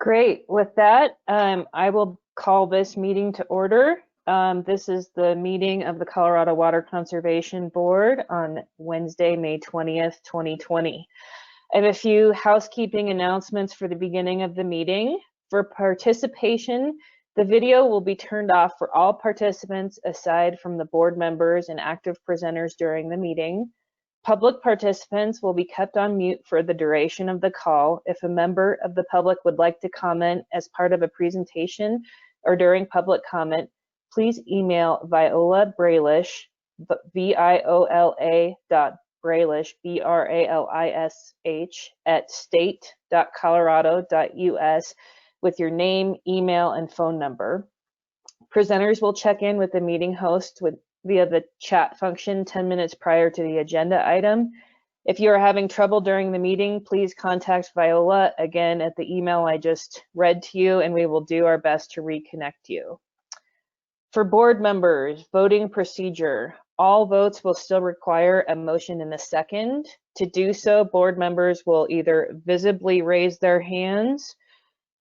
Great. With that, I will call this meeting to order. This is the meeting of the Colorado Water Conservation Board on Wednesday, May 20th, 2020. I have a few housekeeping announcements for the beginning of the meeting. For participation, the video will be turned off for all participants aside from the board members and active presenters during the meeting. Public participants will be kept on mute for the duration of the call. If a member of the public would like to comment as part of a presentation or during public comment, please email Viola Bralish, viola.bralish, bralish, at state.colorado.us with your name, email, and phone number. Presenters will check in with the meeting host via the chat function 10 minutes prior to the agenda item. If you are having trouble during the meeting, please contact Viola again at the email I just read to you, and we will do our best to reconnect you. For board members, voting procedure. All votes will still require a motion and a second. To do so, board members will either visibly raise their hands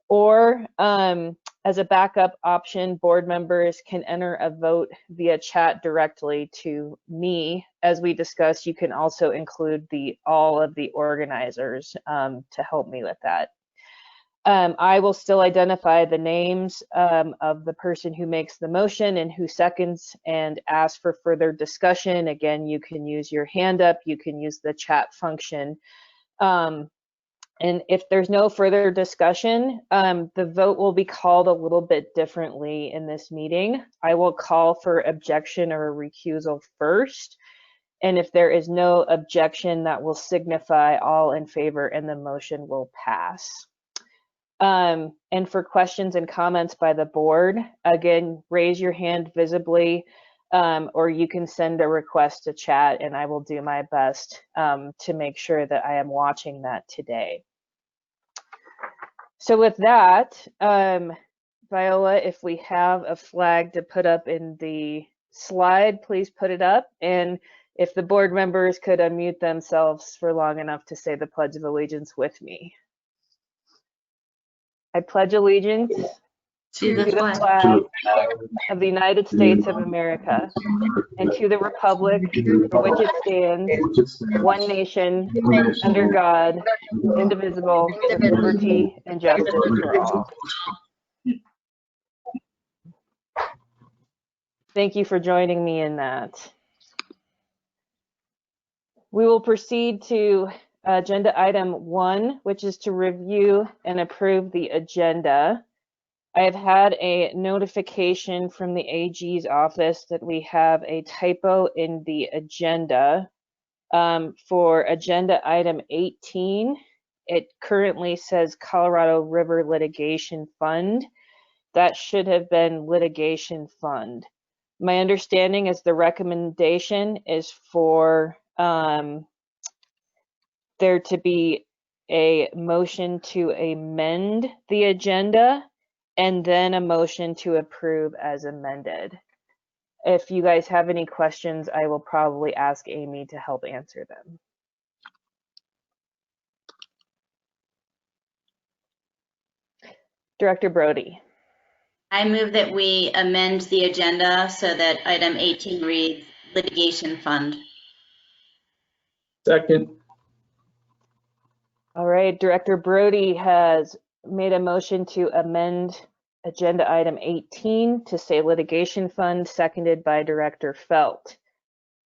or as a backup option, board members can enter a vote via chat directly to me. As we discussed, you can also include all of the organizers to help me with that. I will still identify the names of the person who makes the motion and who seconds and ask for further discussion. Again, you can use your hand up, you can use the chat function. And if there's no further discussion, the vote will be called a little bit differently in this meeting. I will call for objection or recusal first. And if there is no objection, that will signify all in favor and the motion will pass. And for questions and comments by the board, again, raise your hand visibly, or you can send a request to chat and I will do my best to make sure that I am watching that today. So with that, Viola, if we have a flag to put up in the slide, please put it up. And if the board members could unmute themselves for long enough to say the Pledge of Allegiance with me. I pledge allegiance to the flag of the United States of America and to the republic for which it stands, one nation, under God, indivisible, with liberty and justice for all. Thank you for joining me in that. We will proceed to agenda item 1, which is to review and approve the agenda. I have had a notification from the AG's office that we have a typo in the agenda. For agenda item 18, it currently says Colorado River Litigation Fund. That should have been Litigation Fund. My understanding is the recommendation is for there to be a motion to amend the agenda and then a motion to approve as amended. If you guys have any questions, I will probably ask Amy to help answer them. Director Brody. I move that we amend the agenda so that item 18 reads litigation fund. Second. All right, Director Brody has made a motion to amend agenda item 18 to say litigation fund, seconded by Director Felt.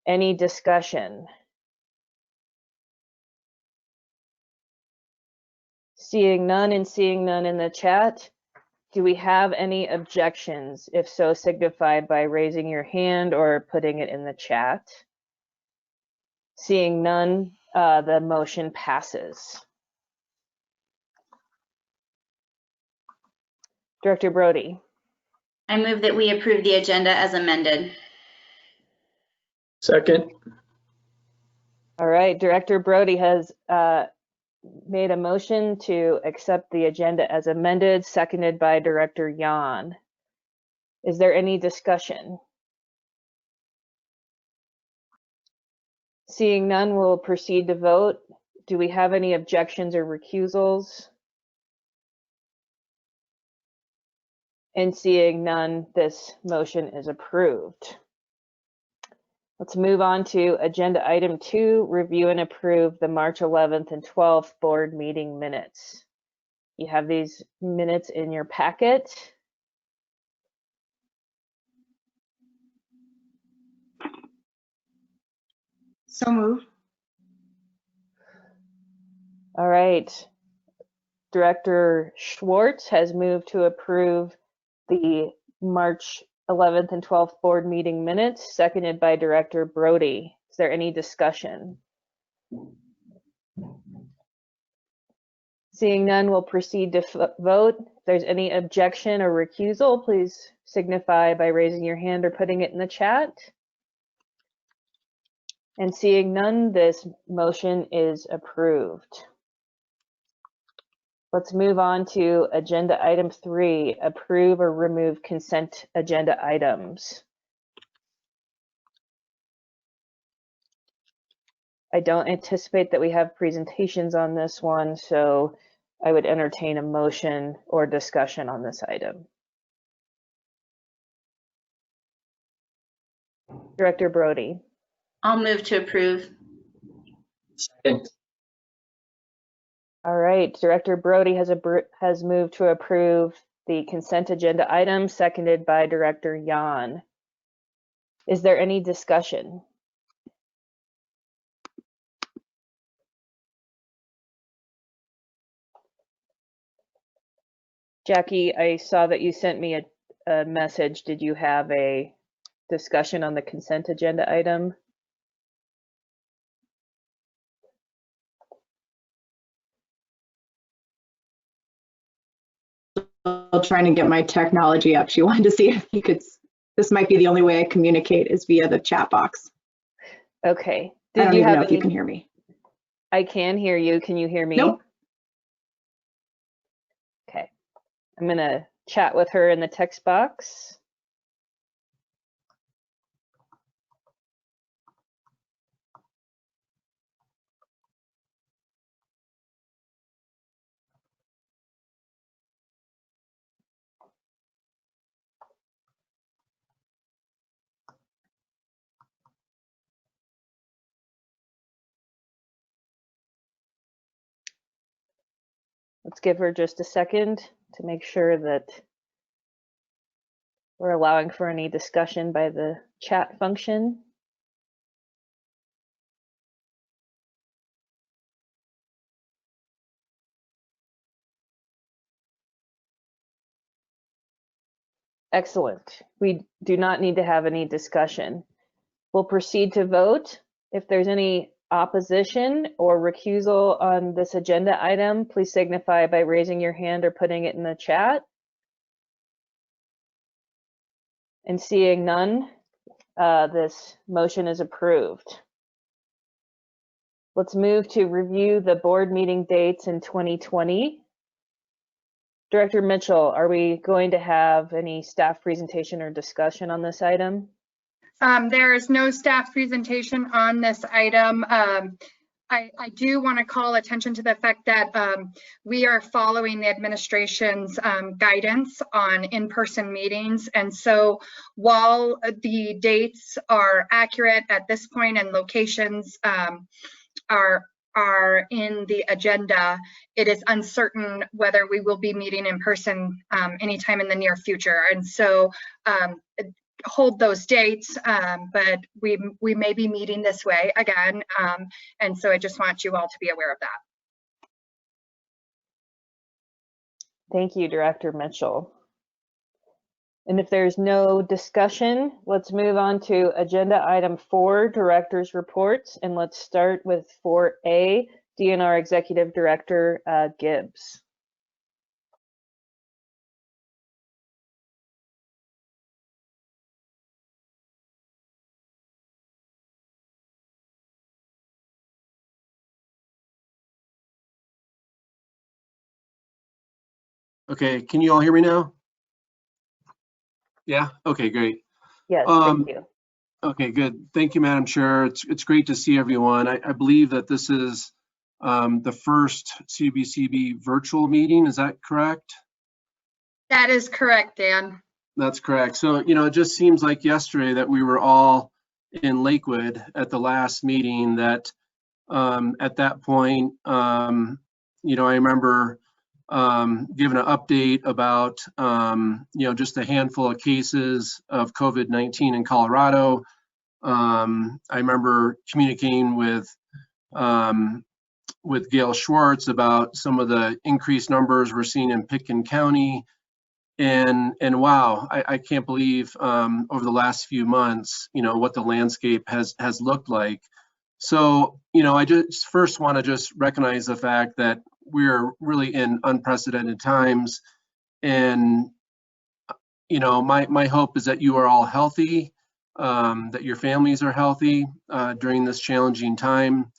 Any discussion? Seeing none and seeing none in the chat, do we have any objections? If so, signify by raising your hand or putting it in the chat. Seeing none, the motion passes. Director Brody. I move that we approve the agenda as amended. Second. All right, Director Brody has made a motion to accept the agenda as amended, seconded by Director Yan. Is there any discussion? Seeing none, we'll proceed to vote. Do we have any objections or recusals? And seeing none, this motion is approved. Let's move on to agenda item 2, review and approve the March 11th and 12th board meeting minutes. You have these minutes in your packet. So moved. All right. Director Schwartz has moved to approve the March 11th and 12th board meeting minutes, seconded by Director Brody. Is there any discussion? Seeing none, we'll proceed to vote. If there's any objection or recusal, please signify by raising your hand or putting it in the chat. And seeing none, this motion is approved. Let's move on to agenda item 3, approve or remove consent agenda items. I don't anticipate that we have presentations on this one, so I would entertain a motion or discussion on this item. Director Brody. I'll move to approve. Second. All right, Director Brody has moved to approve the consent agenda item, seconded by Director Yan. Is there any discussion? Jackie, I saw that you sent me a message. Did you have a discussion on the consent agenda item? Still trying to get my technology up. She wanted to see if you could, this might be the only way I communicate is via the chat box. Okay. I don't even know if you can hear me. I can hear you. Can you hear me? Nope. Okay. I'm going to chat with her in the text box. Let's give her just a second to make sure that we're allowing for any discussion by the chat function. Excellent. We do not need to have any discussion. We'll proceed to vote. If there's any opposition or recusal on this agenda item, please signify by raising your hand or putting it in the chat. And seeing none, this motion is approved. Let's move to review the board meeting dates in 2020. Director Mitchell, are we going to have any staff presentation or discussion on this item? There is no staff presentation on this item. I do want to call attention to the fact that we are following the administration's guidance on in-person meetings. And so while the dates are accurate at this point and locations are in the agenda, it is uncertain whether we will be meeting in person anytime in the near future. And so hold those dates, but we may be meeting this way again. And so I just want you all to be aware of that. Thank you, Director Mitchell. And if there's no discussion, let's move on to agenda item 4, director's reports. And let's start with 4A, DNR Executive Director Gibbs. Okay, can you all hear me now? Yeah, okay, great. Yes, thank you. Okay, good. Thank you, Madam Chair. It's great to see everyone. I believe that this is the first CWCB virtual meeting, is that correct? That is correct, Dan. That's correct. So, it just seems like yesterday that we were all in Lakewood at the last meeting that at that point, I remember giving an update about, just a handful of cases of COVID-19 in Colorado. I remember communicating with Gail Schwartz about some of the increased numbers we're seeing in Pitkin County. And wow, I can't believe over the last few months, what the landscape has looked like. So, I just first want to just recognize the fact that we're really in unprecedented times. And, my hope is that you are all healthy, that your families are healthy during this challenging time.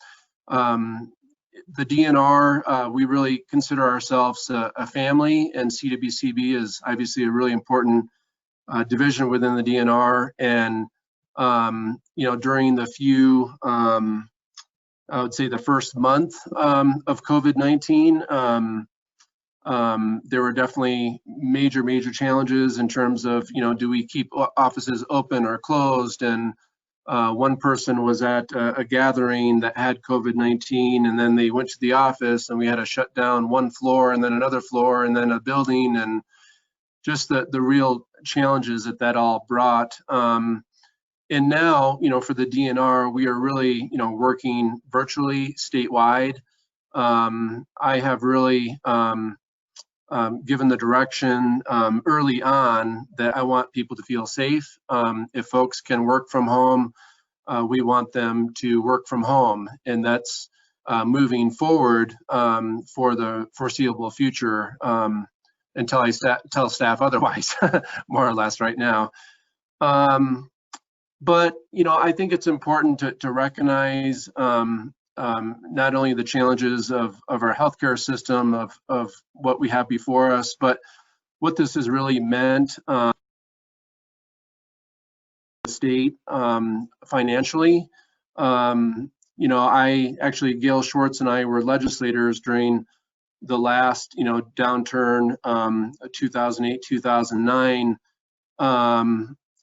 The DNR, we really consider ourselves a family, and CWCB is obviously a really important division within the DNR. And, during the few, I would say the first month of COVID-19, there were definitely major challenges in terms of, do we keep offices open or closed? And one person was at a gathering that had COVID-19, and then they went to the office and we had to shut down one floor and then another floor and then a building, and just the real challenges that all brought. And now, for the DNR, we are really, working virtually statewide. I have really given the direction early on that I want people to feel safe. If folks can work from home, we want them to work from home, and that's moving forward for the foreseeable future until I tell staff otherwise, more or less right now. But, I think it's important to recognize not only the challenges of our healthcare system, of what we have before us, but what this has really meant the state financially. Gail Schwartz and I were legislators during the last, downturn, 2008, 2009.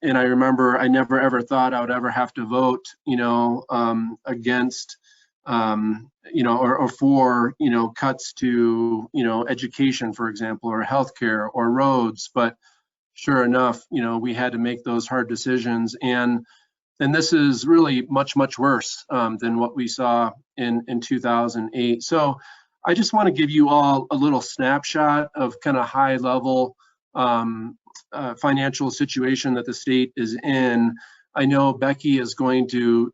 And I remember I never ever thought I would ever have to vote, against, or for, cuts to, education, for example, or healthcare or roads. But sure enough, we had to make those hard decisions. And this is really much worse than what we saw in 2008. So I just want to give you all a little snapshot of kind of high level financial situation that the state is in. I know Becky is going to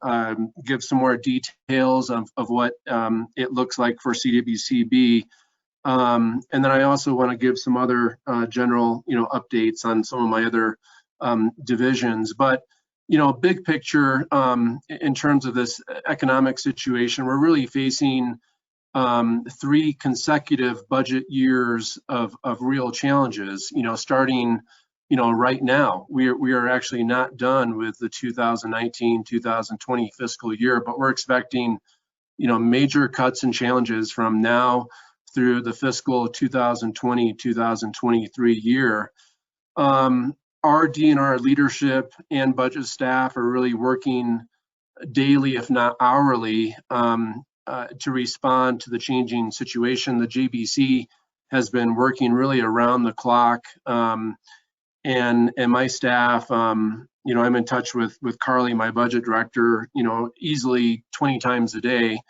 give some more details of what it looks like for CWCB. And then I also want to give some other general, updates on some of my other divisions. But, big picture in terms of this economic situation, we're really facing 3 consecutive budget years of real challenges, starting right now. We are actually not done with the 2019-2020 fiscal year, but we're expecting, major cuts and challenges from now through the fiscal 2020-2023 year. Our DNR leadership and budget staff are really working daily, if not hourly, to respond to the changing situation. The JBC has been working really around the clock. And my staff, I'm in touch with Carly, my budget director, easily 20 times a day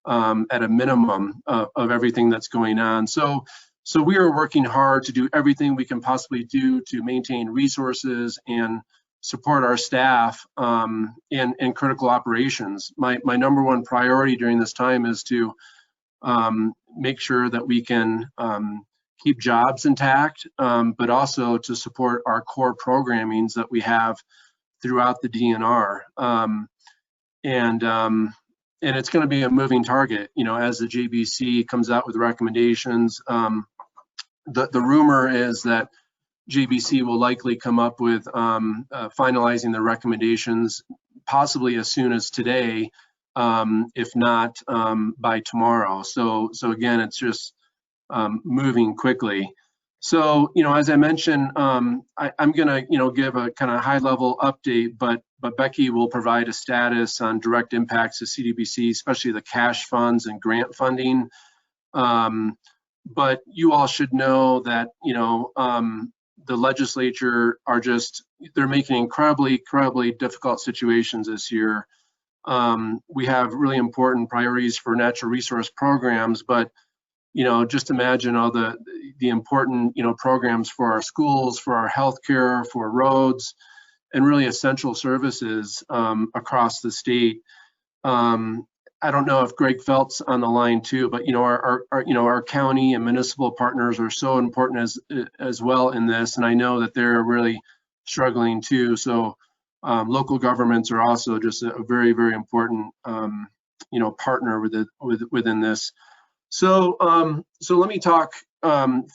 at a minimum of everything that's going on. So we are working hard to do everything we can possibly do to maintain resources and support our staff in critical operations. My number one priority during this time is to make sure that we can keep jobs intact, but also to support our core programmings that we have throughout the DNR. And it's going to be a moving target, as the JBC comes out with recommendations. The rumor is that JBC will likely come up with finalizing the recommendations possibly as soon as today, if not by tomorrow. So again, it's just moving quickly. So, as I mentioned, I'm going to, give a kind of high-level update, but Becky will provide a status on direct impacts to CDBC, especially the cash funds and grant funding. But you all should know that, the legislature they're making incredibly difficult situations this year. We have really important priorities for natural resource programs, but just imagine all the important, programs for our schools, for our healthcare, for roads, and really essential services across the state. I don't know if Greg Felt's on the line too, but our county and municipal partners are so important as well in this, and I know that they're really struggling too. So local governments are also just a very important partner within this. So let me talk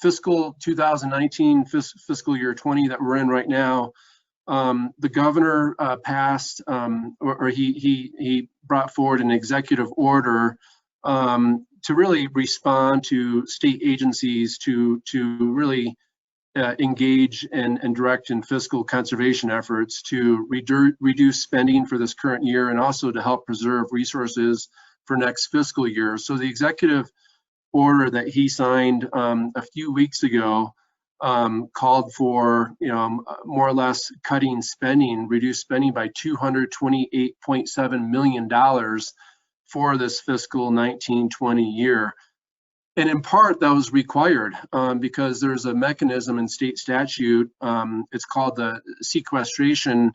fiscal 2019, fiscal year 20 that we're in right now. The governor passed, or he brought forward an executive order to really respond to state agencies to really engage and direct in fiscal conservation efforts to reduce spending for this current year and also to help preserve resources for next fiscal year. So the executive order that he signed a few weeks ago called for, more or less cutting spending, reduced spending by $228.7 million for this fiscal 19-20 year. And in part, that was required because there's a mechanism in state statute. It's called the sequestration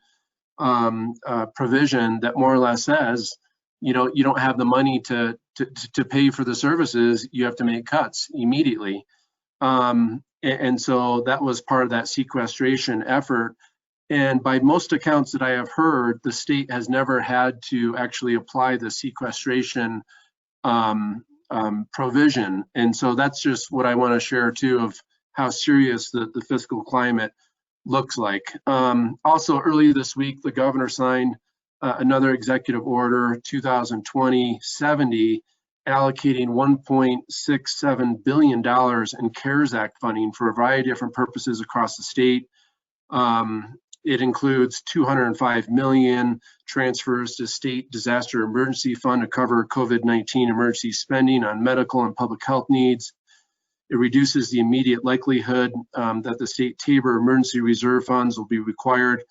provision that more or less says, you don't have the money to pay for the services, you have to make cuts immediately. And so that was part of that sequestration effort. And by most accounts that I have heard, the state has never had to actually apply the sequestration provision. And so that's just what I want to share too, of how serious the fiscal climate looks like. Also early this week, the governor signed another executive order, 2020-70, allocating $1.67 billion in CARES Act funding for a variety of different purposes across the state. It includes $205 million transfers to state disaster emergency fund to cover COVID-19 emergency spending on medical and public health needs. It reduces the immediate likelihood that the state Tabor emergency reserve funds will be required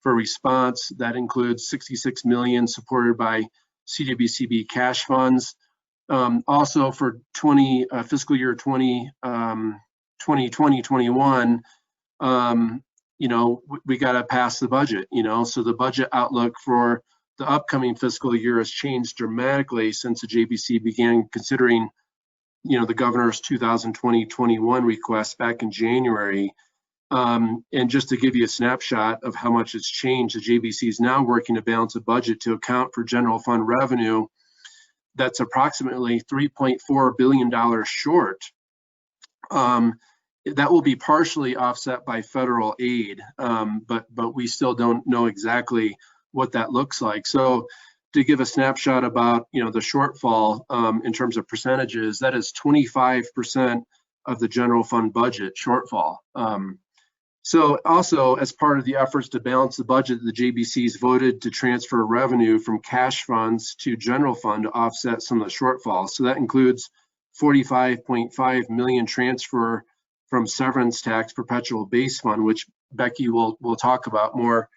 for response. That includes $66 million supported by CWCB cash funds. Also for fiscal year 2020-21, we got to pass the budget, so the budget outlook for the upcoming fiscal year has changed dramatically since the JBC began considering, the governor's 2020-21 request back in January. And just to give you a snapshot of how much it's changed, the JBC is now working to balance a budget to account for general fund revenue that's approximately $3.4 billion short. That will be partially offset by federal aid, but we still don't know exactly what that looks like. So to give a snapshot about the shortfall in terms of percentages, that is 25% of the general fund budget shortfall. So also, as part of the efforts to balance the budget, the JBCs voted to transfer revenue from cash funds to general fund to offset some of the shortfalls. So that includes $45.5 million transfer from severance tax perpetual base fund, which Becky will talk about more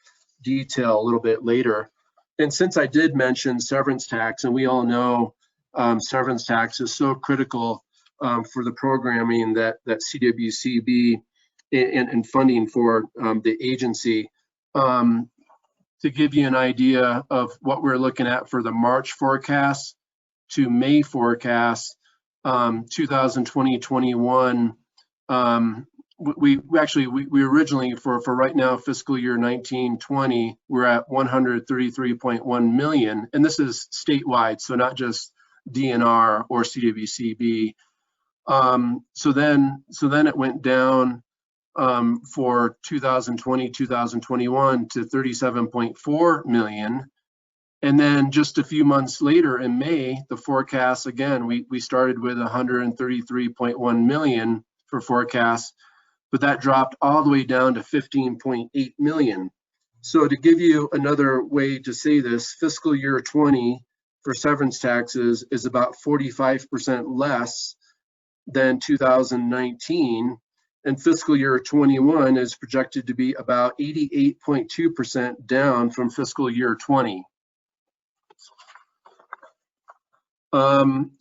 detail a little bit later. And since I did mention severance tax, and we all know severance tax is so critical for the programming that CWCB and funding for the agency. To give you an idea of what we're looking at for the March forecast to May forecast, 2020-21, we originally for right now fiscal year 19-20, we're at 133.1 million, and this is statewide, so not just DNR or CWCB. So then it went down for 2020-2021 to 37.4 million. And then just a few months later in May, the forecast, again, we started with 133.1 million for forecast. but that dropped all the way down to 15.8 million. So to give you another way to say this, fiscal year 20 for severance taxes is about 45% less than 2019, and fiscal year 21 is projected to be about 88.2% down from fiscal year 20.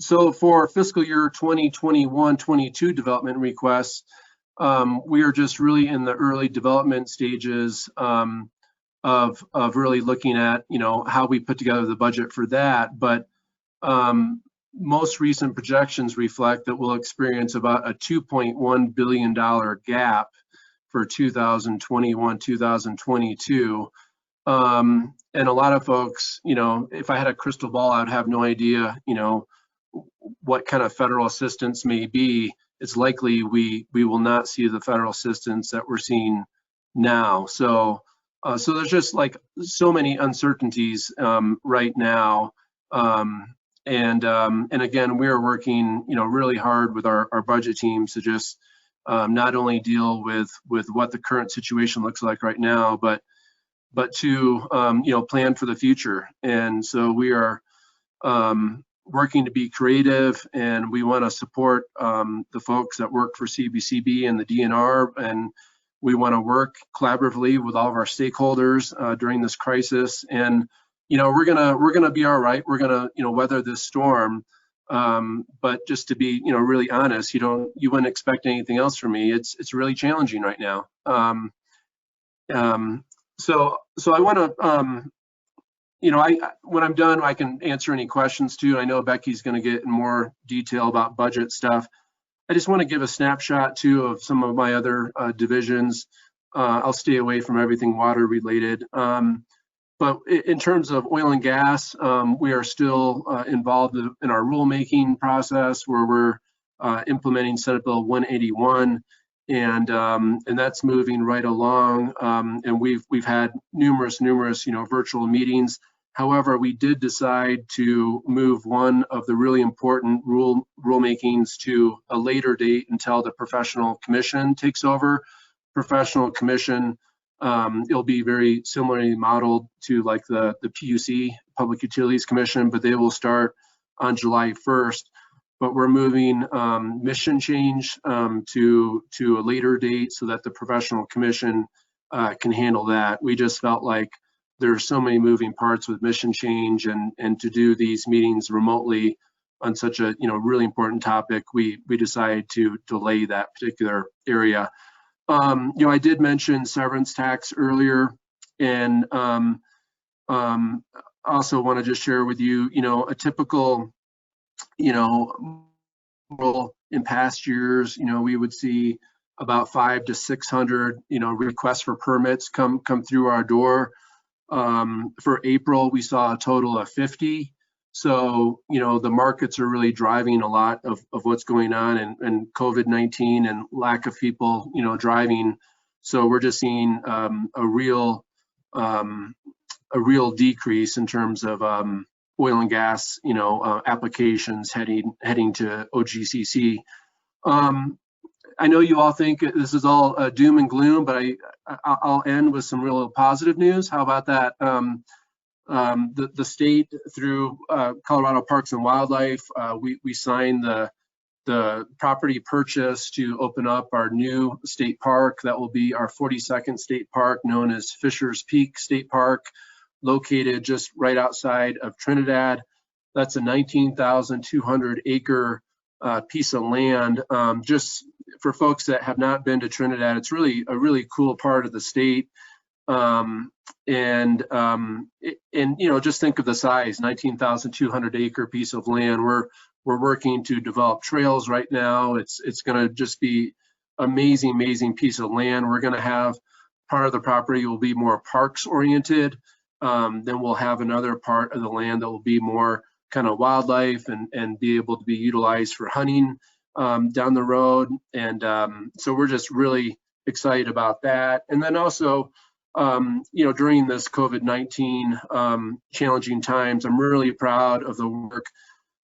So for fiscal year 2021-22 development requests, we are just really in the early development stages of really looking at, how we put together the budget for that. But most recent projections reflect that we'll experience about a $2.1 billion gap for 2021-2022. And a lot of folks, if I had a crystal ball, I'd have no idea, what kind of federal assistance may be. It's likely we will not see the federal assistance that we're seeing now. So there's just like so many uncertainties right now. And again, we are working, really hard with our budget teams to just not only deal with what the current situation looks like right now, but to plan for the future. And so we are working to be creative, and we want to support the folks that work for CWCB and the DNR, and we want to work collaboratively with all of our stakeholders during this crisis. And we're gonna be all right. We're gonna weather this storm. But just to be really honest, you wouldn't expect anything else from me. It's really challenging right now. So I want to when I'm done, I can answer any questions too. I know Becky's going to get in more detail about budget stuff. I just want to give a snapshot too of some of my other divisions. I'll stay away from everything water related. But in terms of oil and gas, we are still involved in our rulemaking process where we're implementing Senate Bill 181, and that's moving right along. And we've had numerous virtual meetings. However, we did decide to move one of the really important rulemakings to a later date until the professional commission takes over. Professional commission, it'll be very similarly modeled to like the PUC, Public Utilities Commission, but they will start on July 1st. But we're moving mission change to a later date so that the professional commission can handle that. We just felt like there's so many moving parts with mission change, and to do these meetings remotely on such a really important topic, we decided to delay that particular area. I did mention severance tax earlier, and also want to just share with you, a typical, in past years, we would see about 500 to 600, requests for permits come through our door. For April, we saw a total of 50. So, the markets are really driving a lot of what's going on, and COVID-19 and lack of people, driving. So we're just seeing a real decrease in terms of oil and gas, applications heading to OGCC. I know you all think this is all doom and gloom, but I'll end with some real positive news. How about that? The state, through Colorado Parks and Wildlife, we signed the property purchase to open up our new state park. That will be our 42nd state park, known as Fisher's Peak State Park, located just right outside of Trinidad. That's a 19,200 acre piece of land. Just for folks that have not been to Trinidad, it's really a really cool part of the state. Just think of the size, 19,200 acre piece of land. We're working to develop trails right now. It's going to just be amazing piece of land. We're going to have part of the property will be more parks oriented. Then we'll have another part of the land that will be more kind of wildlife and be able to be utilized for hunting down the road. And so we're just really excited about that. And then also, during this COVID-19 challenging times, I'm really proud of the work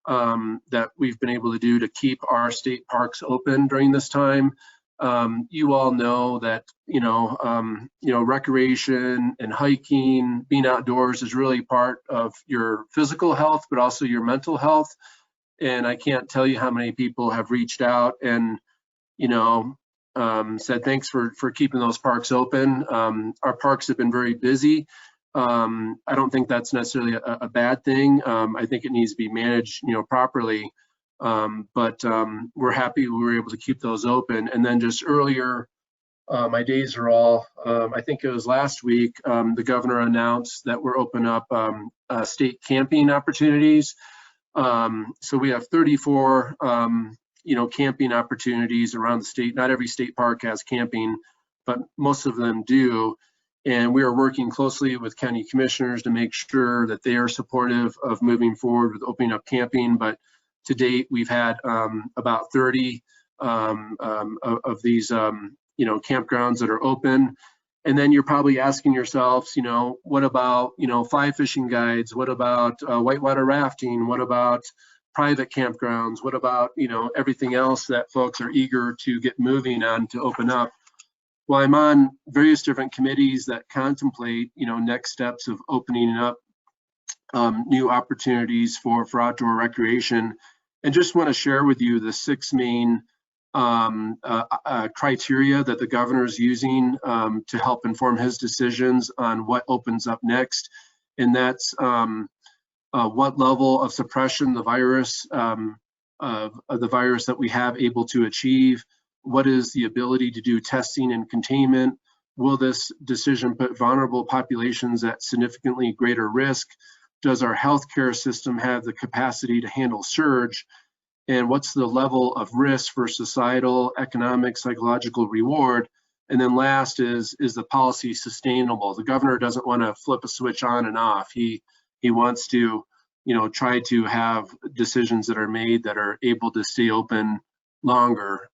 that we've been able to do to keep our state parks open during this time. You all know that, recreation and hiking, being outdoors is really part of your physical health, but also your mental health. And I can't tell you how many people have reached out and, said thanks for keeping those parks open. Our parks have been very busy. I don't think that's necessarily a bad thing. I think it needs to be managed, properly. But we're happy we were able to keep those open. And then just earlier, my days are all, I think it was last week, the governor announced that we're opening up state camping opportunities. So we have 34, camping opportunities around the state. Not every state park has camping, but most of them do. And we are working closely with county commissioners to make sure that they are supportive of moving forward with opening up camping. But to date, we've had about 30 of these, campgrounds that are open. And then you're probably asking yourselves, what about, fly fishing guides? What about whitewater rafting? What about private campgrounds? What about, everything else that folks are eager to get moving on to open up? Well, I'm on various different committees that contemplate, next steps of opening up new opportunities for outdoor recreation. And just want to share with you the 6 main criteria that the governor is using to help inform his decisions on what opens up next. And that's what level of suppression the virus that we have able to achieve. What is the ability to do testing and containment? Will this decision put vulnerable populations at significantly greater risk? Does our healthcare system have the capacity to handle surge? And what's the level of risk for societal, economic, psychological reward? And then last is the policy sustainable? The governor doesn't want to flip a switch on and off. He wants to, try to have decisions that are made that are able to stay open longer.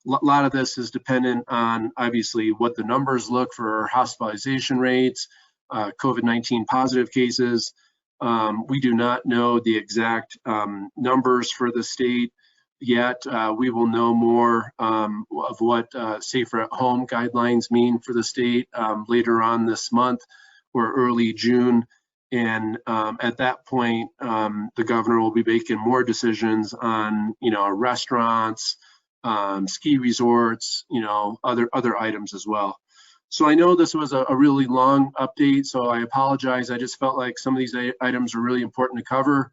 A lot of this is dependent on obviously what the numbers look for hospitalization rates, COVID-19 positive cases. We do not know the exact numbers for the state yet. We will know more of what safer at home guidelines mean for the state later on this month or early June. And at that point, the governor will be making more decisions on, restaurants, ski resorts, other items as well. So I know this was a really long update, so I apologize. I just felt like some of these items are really important to cover.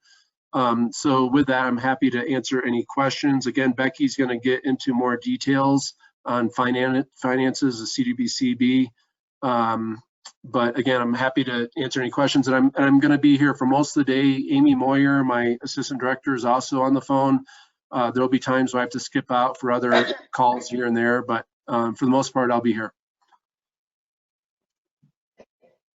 So with that, I'm happy to answer any questions. Again, Becky's going to get into more details on finances of CWCB. But again, I'm happy to answer any questions, and I'm going to be here for most of the day. Amy Moyer, my assistant director, is also on the phone. There'll be times where I have to skip out for other calls here and there, but for the most part, I'll be here.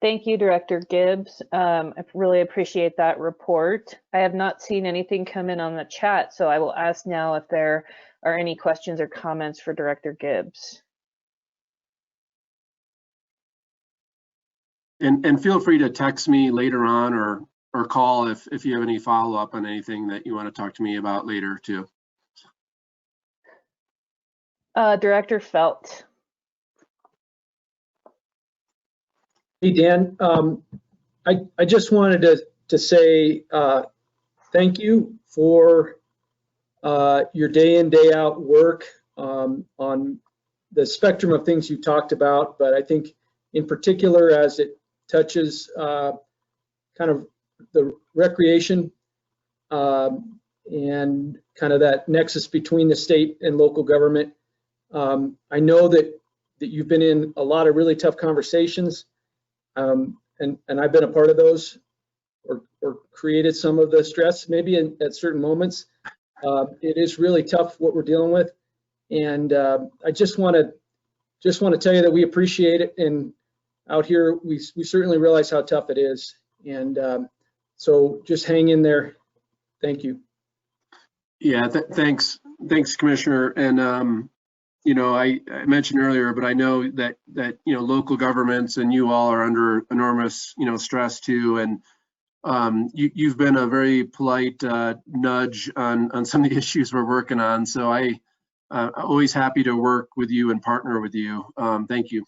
Thank you, Director Gibbs. I really appreciate that report. I have not seen anything come in on the chat, so I will ask now if there are any questions or comments for Director Gibbs. And feel free to text me later on or call if you have any follow-up on anything that you want to talk to me about later too. Director Felt. Hey, Dan. I just wanted to say thank you for your day in, day out work on the spectrum of things you talked about, but I think in particular as it touches kind of the recreation and kind of that nexus between the state and local government. I know that you've been in a lot of really tough conversations, and I've been a part of those or created some of the stress maybe at certain moments. It is really tough what we're dealing with, and I just want to tell you that we appreciate it, and out here we certainly realize how tough it is, and so just hang in there. Thank you. Yeah, thanks, Commissioner. And I mentioned earlier, but I know that local governments and you all are under enormous stress too, and you've been a very polite nudge on some of the issues we're working on. So I always happy to work with you and partner with you. Thank you.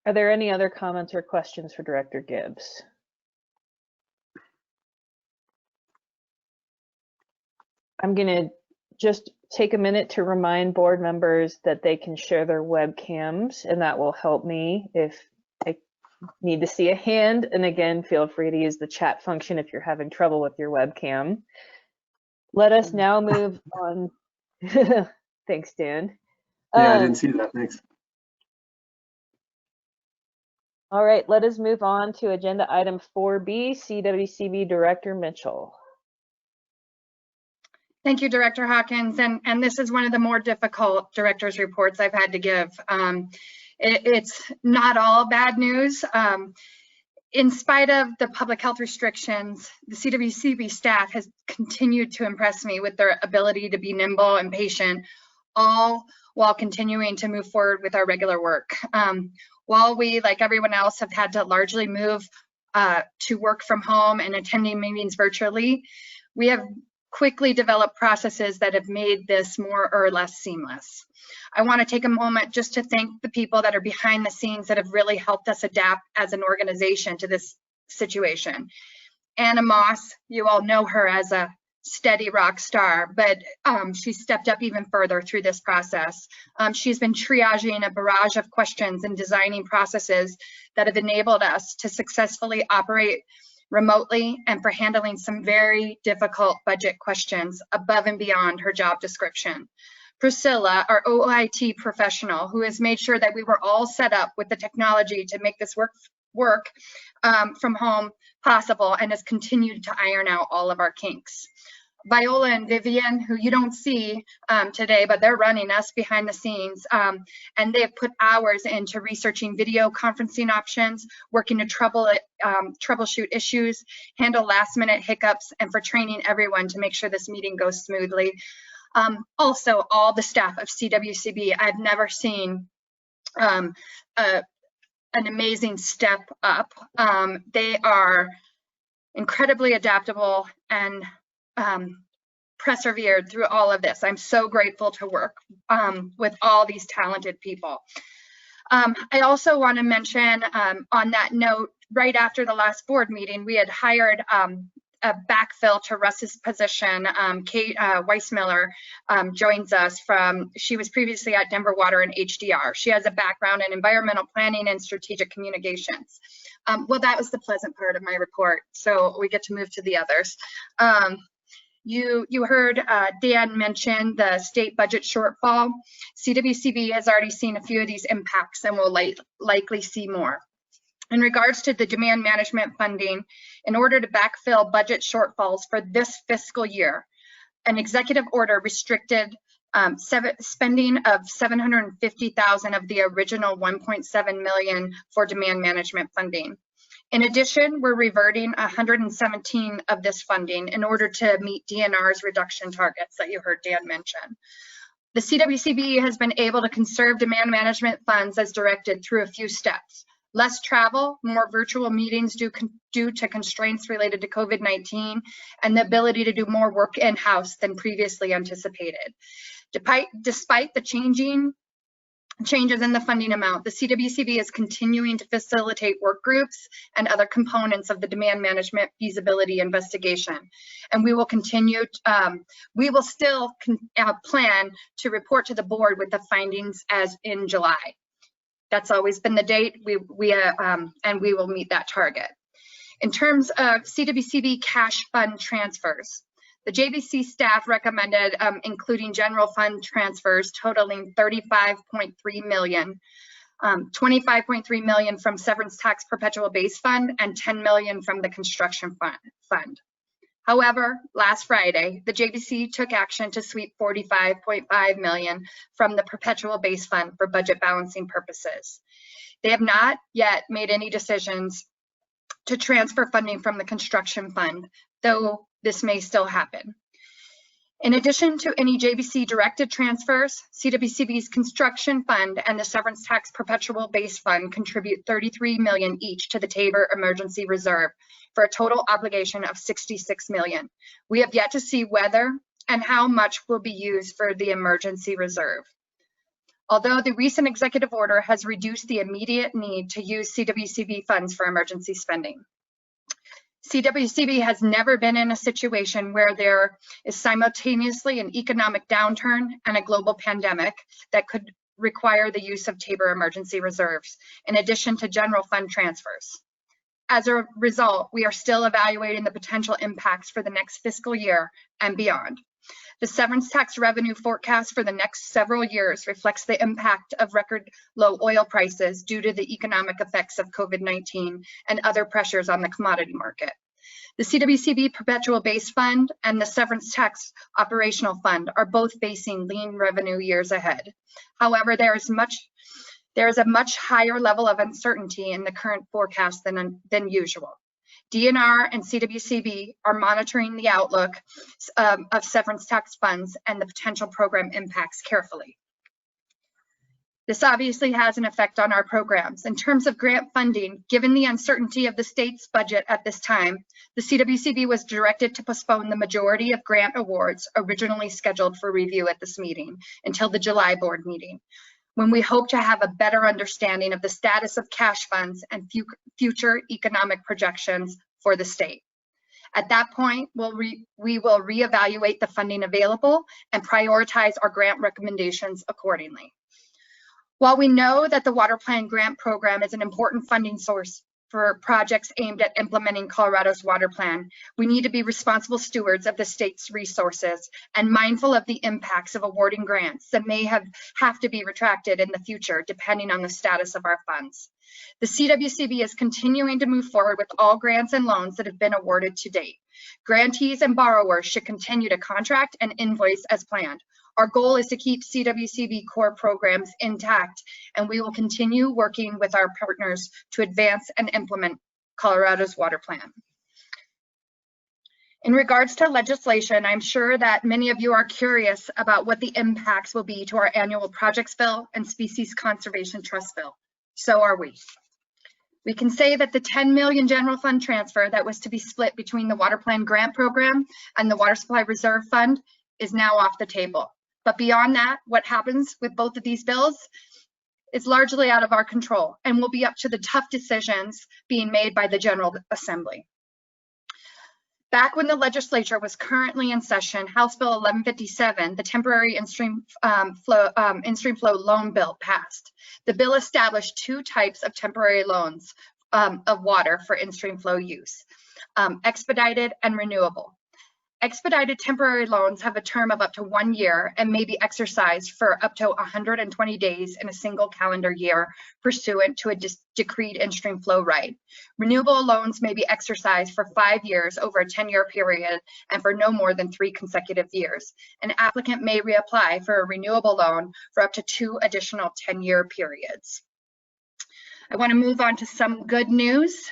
Are there any other comments or questions for Director Gibbs? I'm going to just take a minute to remind board members that they can share their webcams, and that will help me if I need to see a hand. And again, feel free to use the chat function if you're having trouble with your webcam. Let us now move on. Thanks, Dan. Yeah, I didn't see that. Thanks. All right, let us move on to agenda item 4B, CWCB Director Mitchell. Thank you, Director Hawkins. And this is one of the more difficult director's reports I've had to give. It's not all bad news. In spite of the public health restrictions, the CWCB staff has continued to impress me with their ability to be nimble and patient, all while continuing to move forward with our regular work. While we, like everyone else, have had to largely move to work from home and attending meetings virtually, we have quickly developed processes that have made this more or less seamless. I want to take a moment just to thank the people that are behind the scenes that have really helped us adapt as an organization to this situation. Anna Moss, you all know her as a steady rock star, but she stepped up even further through this process. She's been triaging a barrage of questions and designing processes that have enabled us to successfully operate remotely and for handling some very difficult budget questions above and beyond her job description. Priscilla, our OIT professional, who has made sure that we were all set up with the technology to make this work from home possible, and has continued to iron out all of our kinks. Viola and Vivian, who you don't see today, but they're running us behind the scenes, and they have put hours into researching video conferencing options, working to troubleshoot issues, handle last-minute hiccups, and for training everyone to make sure this meeting goes smoothly. Also, all the staff of CWCB, I've never seen an amazing step up. They are incredibly adaptable and persevered through all of this. I'm so grateful to work with all these talented people. I also want to mention on that note, right after the last board meeting, we had hired a backfill to Russ's position. Kate Weissmiller joins us she was previously at Denver Water and HDR. She has a background in environmental planning and strategic communications. Well, that was the pleasant part of my report, so we get to move to the others. You heard Dan mention the state budget shortfall. CWCB has already seen a few of these impacts and will likely see more. In regards to the demand management funding, in order to backfill budget shortfalls for this fiscal year, an executive order restricted spending of $750,000 of the original $1.7 million for demand management funding. In addition, we're reverting 117 of this funding in order to meet DNR's reduction targets that you heard Dan mention. The CWCB has been able to conserve demand management funds as directed through a few steps. Less travel, more virtual meetings due to constraints related to COVID-19, and the ability to do more work in-house than previously anticipated. Despite the changes in the funding amount, the CWCB is continuing to facilitate work groups and other components of the demand management feasibility investigation. And we will continue, we will still plan to report to the board with the findings as in July. That's always been the date, and we will meet that target. In terms of CWCB cash fund transfers, the JBC staff recommended including general fund transfers totaling $35.3 million, $25.3 million from severance tax perpetual base fund, and $10 million from the construction fund. However, last Friday, the JBC took action to sweep $45.5 million from the perpetual base fund for budget balancing purposes. They have not yet made any decisions to transfer funding from the construction fund, though this may still happen. In addition to any JBC directed transfers, CWCB's construction fund and the severance tax perpetual base fund contribute $33 million each to the Tabor Emergency Reserve for a total obligation of $66 million. We have yet to see whether and how much will be used for the emergency reserve. Although the recent executive order has reduced the immediate need to use CWCB funds for emergency spending. CWCB has never been in a situation where there is simultaneously an economic downturn and a global pandemic that could require the use of Tabor emergency reserves, in addition to general fund transfers. As a result, we are still evaluating the potential impacts for the next fiscal year and beyond. The severance tax revenue forecast for the next several years reflects the impact of record low oil prices due to the economic effects of COVID-19 and other pressures on the commodity market. The CWCB Perpetual Base Fund and the Severance Tax Operational Fund are both facing lean revenue years ahead. However, there is a much higher level of uncertainty in the current forecast than usual. DNR and CWCB are monitoring the outlook of severance tax funds and the potential program impacts carefully. This obviously has an effect on our programs. In terms of grant funding, given the uncertainty of the state's budget at this time, the CWCB was directed to postpone the majority of grant awards originally scheduled for review at this meeting until the July board meeting, when we hope to have a better understanding of the status of cash funds and future economic projections for the state. At that point, we will reevaluate the funding available and prioritize our grant recommendations accordingly. While we know that the Water Plan Grant Program is an important funding source for projects aimed at implementing Colorado's water plan, we need to be responsible stewards of the state's resources and mindful of the impacts of awarding grants that may have to be retracted in the future, depending on the status of our funds. The CWCB is continuing to move forward with all grants and loans that have been awarded to date. Grantees and borrowers should continue to contract and invoice as planned. Our goal is to keep CWCB core programs intact, and we will continue working with our partners to advance and implement Colorado's water plan. In regards to legislation, I'm sure that many of you are curious about what the impacts will be to our annual projects bill and species conservation trust bill. So are we. We can say that the $10 million general fund transfer that was to be split between the Water Plan Grant Program and the Water Supply Reserve Fund is now off the table. But beyond that, what happens with both of these bills is largely out of our control and will be up to the tough decisions being made by the General Assembly. Back when the legislature was currently in session, House Bill 1157, the temporary in-stream flow loan bill, passed. The bill established two types of temporary loans of water for in-stream flow use, expedited and renewable. Expedited temporary loans have a term of up to 1 year and may be exercised for up to 120 days in a single calendar year pursuant to a decreed in-stream flow right. Renewable loans may be exercised for 5 years over a 10-year period and for no more than 3 consecutive years. An applicant may reapply for a renewable loan for up to 2 additional 10-year periods. I want to move on to some good news.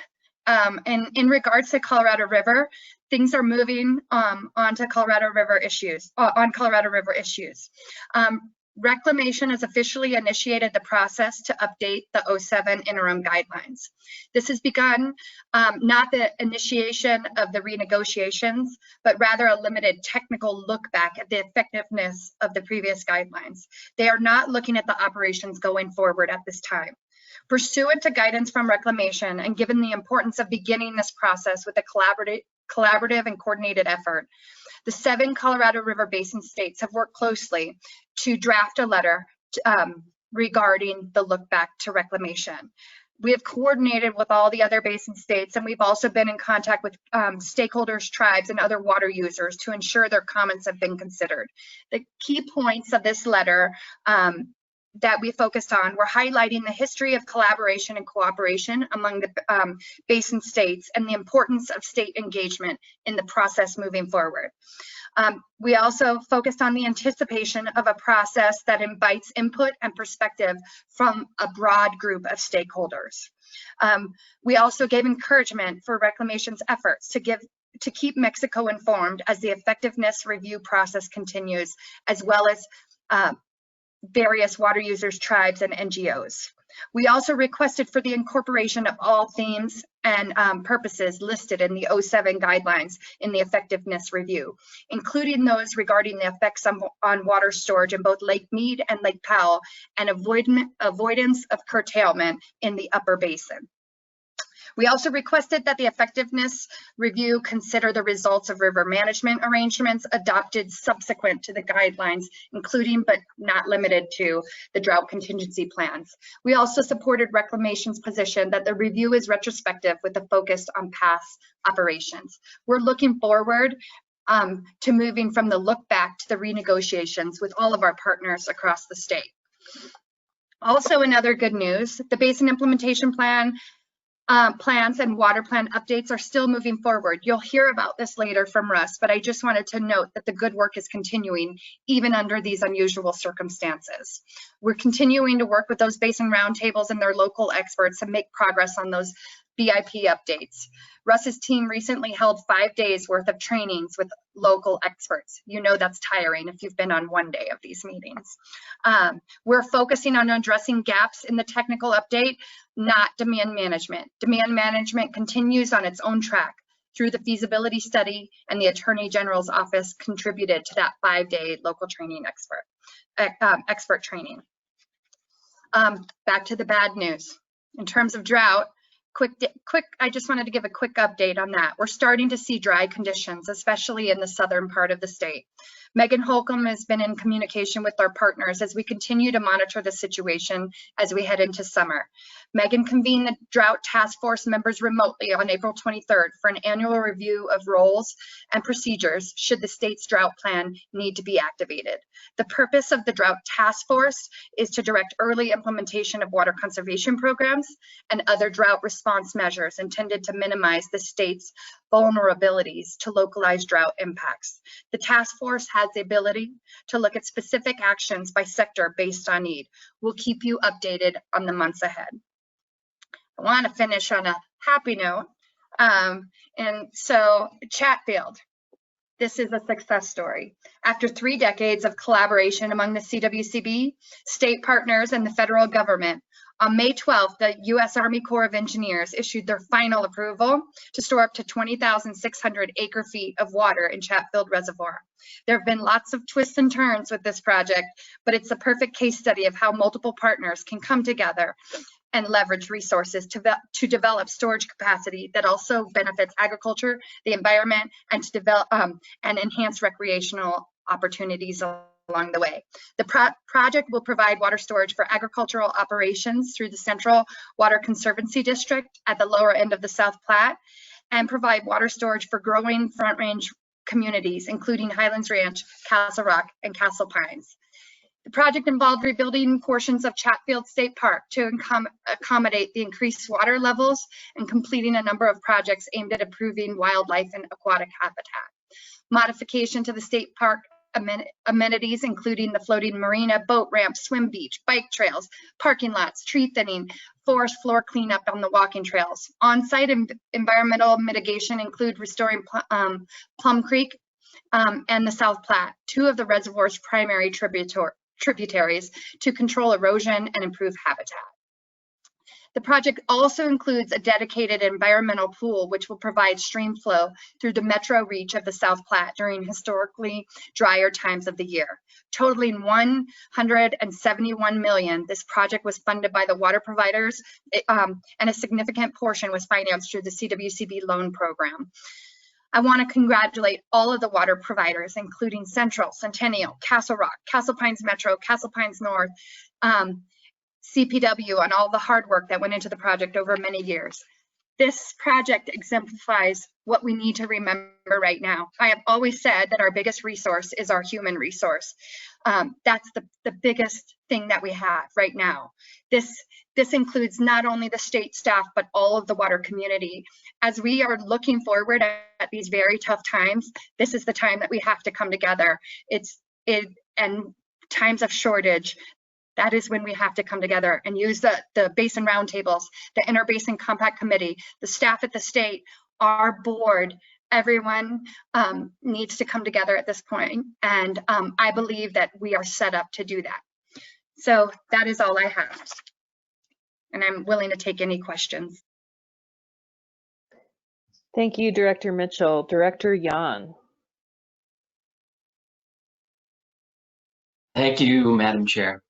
In regards to Colorado River, things are moving onto Colorado River issues. Reclamation has officially initiated the process to update the 07 interim guidelines. This has begun not the initiation of the renegotiations, but rather a limited technical look back at the effectiveness of the previous guidelines. They are not looking at the operations going forward at this time. Pursuant to guidance from Reclamation and given the importance of beginning this process with a collaborative and coordinated effort, the 7 Colorado River Basin states have worked closely to draft a letter regarding the look back to Reclamation. We have coordinated with all the other basin states, and we've also been in contact with stakeholders, tribes, and other water users to ensure their comments have been considered. The key points of this letter that we focused on were highlighting the history of collaboration and cooperation among the basin states and the importance of state engagement in the process moving forward. We also focused on the anticipation of a process that invites input and perspective from a broad group of stakeholders. We also gave encouragement for Reclamation's efforts to keep Mexico informed as the effectiveness review process continues, as well as various water users, tribes, and NGOs. We also requested for the incorporation of all themes and purposes listed in the 07 guidelines in the effectiveness review, including those regarding the effects on water storage in both Lake Mead and Lake Powell, and avoidance of curtailment in the upper basin. We also requested that the effectiveness review consider the results of river management arrangements adopted subsequent to the guidelines, including but not limited to the drought contingency plans. We also supported Reclamation's position that the review is retrospective with a focus on past operations. We're looking forward to moving from the look back to the renegotiations with all of our partners across the state. Also, in other good news, the basin implementation plan plans and water plan updates are still moving forward. You'll hear about this later from Russ, but I just wanted to note that the good work is continuing even under these unusual circumstances. We're continuing to work with those basin roundtables and their local experts to make progress on those BIP updates. Russ's team recently held 5 days worth of trainings with local experts. You know that's tiring if you've been on one day of these meetings. We're focusing on addressing gaps in the technical update, not demand management. Demand management continues on its own track through the feasibility study, and the Attorney General's office contributed to that 5-day local training expert training. Back to the bad news. In terms of drought, I just wanted to give a quick update on that. We're starting to see dry conditions, especially in the southern part of the state. Megan Holcomb has been in communication with our partners as we continue to monitor the situation as we head into summer. Megan convened the drought task force members remotely on April 23rd for an annual review of roles and procedures should the state's drought plan need to be activated. The purpose of the drought task force is to direct early implementation of water conservation programs and other drought response measures intended to minimize the state's vulnerabilities to localized drought impacts. The task force has the ability to look at specific actions by sector based on need. We'll keep you updated on the months ahead. I want to finish on a happy note. And so Chatfield, this is a success story. After 3 decades of collaboration among the CWCB, state partners, and the federal government, on May 12th, the U.S. Army Corps of Engineers issued their final approval to store up to 20,600 acre-feet of water in Chatfield Reservoir. There have been lots of twists and turns with this project, but it's a perfect case study of how multiple partners can come together and leverage resources to develop storage capacity that also benefits agriculture, the environment, and to develop and enhance recreational opportunities along the way. The project will provide water storage for agricultural operations through the Central Water Conservancy District at the lower end of the South Platte, and provide water storage for growing Front Range communities, including Highlands Ranch, Castle Rock, and Castle Pines. The project involved rebuilding portions of Chatfield State Park to accommodate the increased water levels and completing a number of projects aimed at improving wildlife and aquatic habitat. Modification to the state park amenities, including the floating marina, boat ramp, swim beach, bike trails, parking lots, tree thinning, forest floor cleanup on the walking trails. On-site environmental mitigation include restoring Plum Creek and the South Platte, 2 of the reservoir's primary tributaries, to control erosion and improve habitat. The project also includes a dedicated environmental pool, which will provide stream flow through the metro reach of the South Platte during historically drier times of the year. Totaling $171 million, this project was funded by the water providers, and a significant portion was financed through the CWCB loan program. I want to congratulate all of the water providers, including Central, Centennial, Castle Rock, Castle Pines Metro, Castle Pines North, CPW, on all the hard work that went into the project over many years. This project exemplifies what we need to remember right now. I have always said that our biggest resource is our human resource. That's the biggest thing that we have right now. This includes not only the state staff, but all of the water community. As we are looking forward at these very tough times, this is the time that we have to come together. And times of shortage, that is when we have to come together and use the basin roundtables, the interbasin compact committee, the staff at the state, our board. Everyone needs to come together at this point, and I believe that we are set up to do that. So that is all I have. and I'm willing to take any questions. Thank you, Director Mitchell. Director Yan. Thank you, Madam Chair.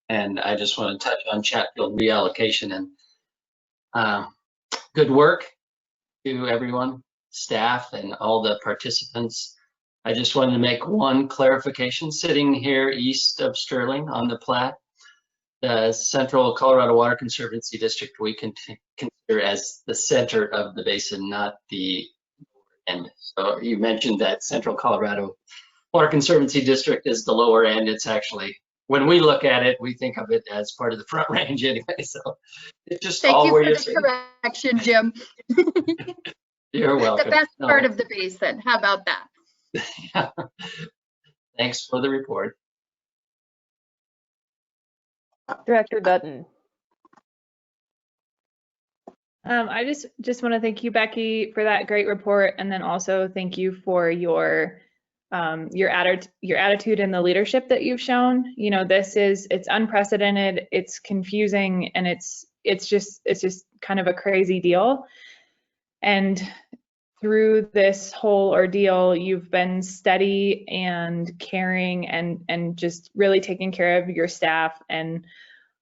And I just want to touch on Chatfield reallocation and good work to everyone, staff, and all the participants. I just wanted to make one clarification. Sitting here east of Sterling on the Platte, the Central Colorado Water Conservancy District we can consider as the center of the basin, not the end. So you mentioned that Central Colorado Water Conservancy District is the lower end. It's actually, when we look at it, we think of it as part of the Front Range anyway. So it's just all where you're Thank you for the correction, Jim. You're welcome. The best part of the basin. How about that? Yeah. Thanks for the report. Director Dutton. I just want to thank you, Becky, for that great report, and then also thank you for your attitude and the leadership that you've shown. You know, it's unprecedented, it's confusing, and it's just kind of a crazy deal. And through this whole ordeal, you've been steady and caring and just really taking care of your staff. And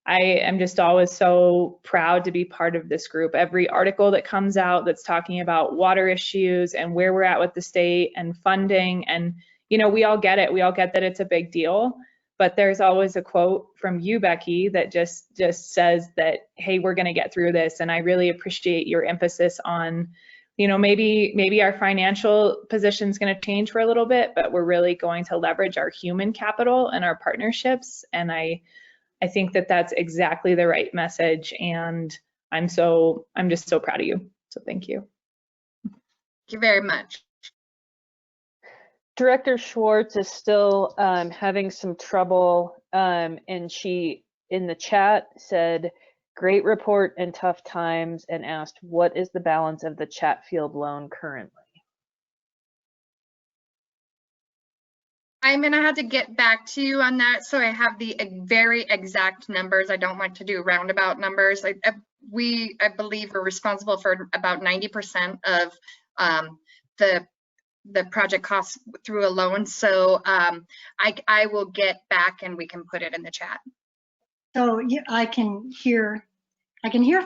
I am just always so proud to be part of this group. Every article that comes out that's talking about water issues and where we're at with the state and funding, and you know, we all get it. We all get that it's a big deal, but there's always a quote from you, Becky, that just says that, hey, we're going to get through this. And I really appreciate your emphasis on, you know, maybe our financial position is going to change for a little bit, but we're really going to leverage our human capital and our partnerships. And I think that that's exactly the right message, and I'm just so proud of you. So thank you. Thank you very much. Director Schwartz is still having some trouble, and she in the chat said, "Great report in tough times," and asked, "What is the balance of the Chatfield loan currently?" I'm gonna have to get back to you on that, so I have the very exact numbers. I don't like to do roundabout numbers. I believe are responsible for about 90% of the project costs through a loan. So I will get back and we can put it in the chat. So yeah, I can hear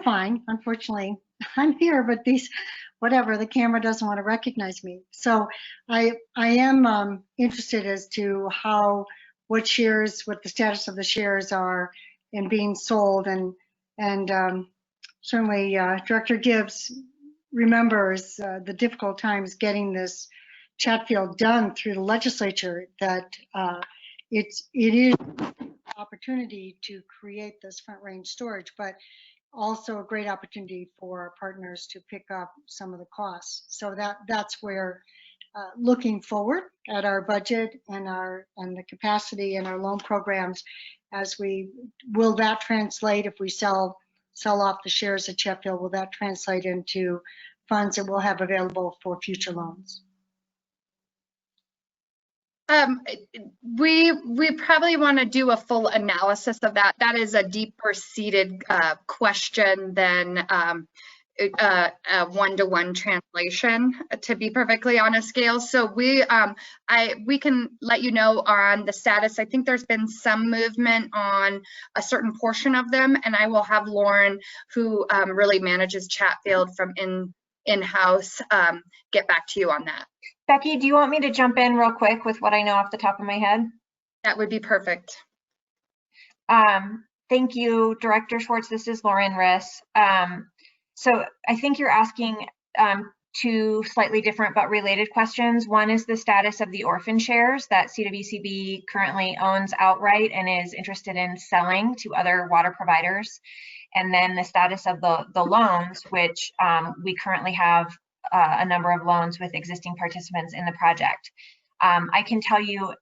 fine. Unfortunately, I'm here, but whatever, the camera doesn't want to recognize me. So I am interested as to what the status of the shares are in being sold, and certainly Director Gibbs remembers the difficult times getting this Chatfield done through the legislature, that it is an opportunity to create this Front Range storage, but also a great opportunity for our partners to pick up some of the costs. So that's where looking forward at our budget and the capacity in our loan programs, will that translate, if we sell off the shares at Chatfield, will that translate into funds that we'll have available for future loans? We probably want to do a full analysis of that. That is a deeper seated question than a one-to-one translation, to be perfectly honest, Gail. So we can let you know on the status. I think there's been some movement on a certain portion of them, and I will have Lauren, who really manages Chatfield from in-house, get back to you on that. Becky, do you want me to jump in real quick with what I know off the top of my head? That would be perfect. Thank you, Director Schwartz. This is Lauren Riss. So I think you're asking two slightly different but related questions. One is the status of the orphan shares that CWCB currently owns outright and is interested in selling to other water providers. And then the status of the loans, which we currently have a number of loans with existing participants in the project. I can tell you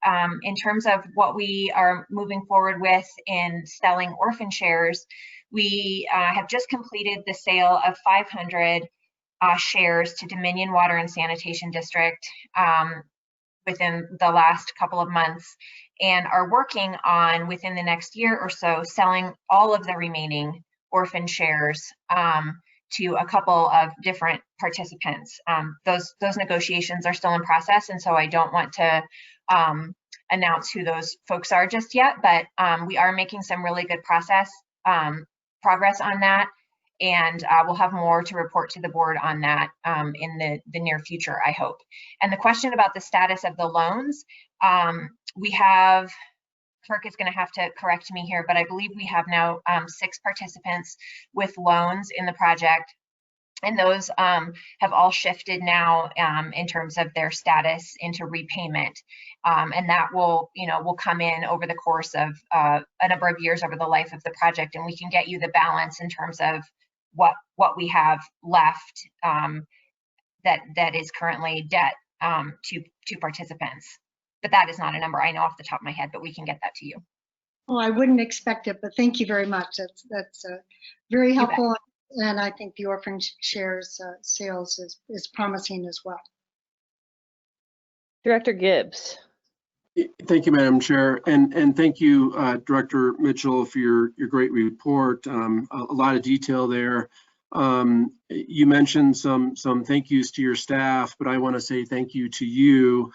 in terms of what we are moving forward with in selling orphan shares, we have just completed the sale of 500 shares to Dominion Water and Sanitation District within the last couple of months, and are working on, within the next year or so, selling all of the remaining orphan shares to a couple of different participants. Those negotiations are still in process, and so I don't want to announce who those folks are just yet, but we are making some really good progress on that, and we'll have more to report to the board on that in the near future, I hope. And the question about the status of the loans, we have, Kirk is going to have to correct me here, but I believe we have now 6 participants with loans in the project, and those have all shifted now in terms of their status into repayment, and that will come in over the course of a number of years over the life of the project, and we can get you the balance in terms of what we have left that is currently debt to participants. But that is not a number I know off the top of my head, but we can get that to you. Well, I wouldn't expect it, but thank you very much. That's very helpful, and I think the orphan shares sales is promising as well. Director Gibbs. Thank you, Madam Chair, and thank you, Director Mitchell, for your great report. A lot of detail there. You mentioned some thank yous to your staff, but I want to say thank you to you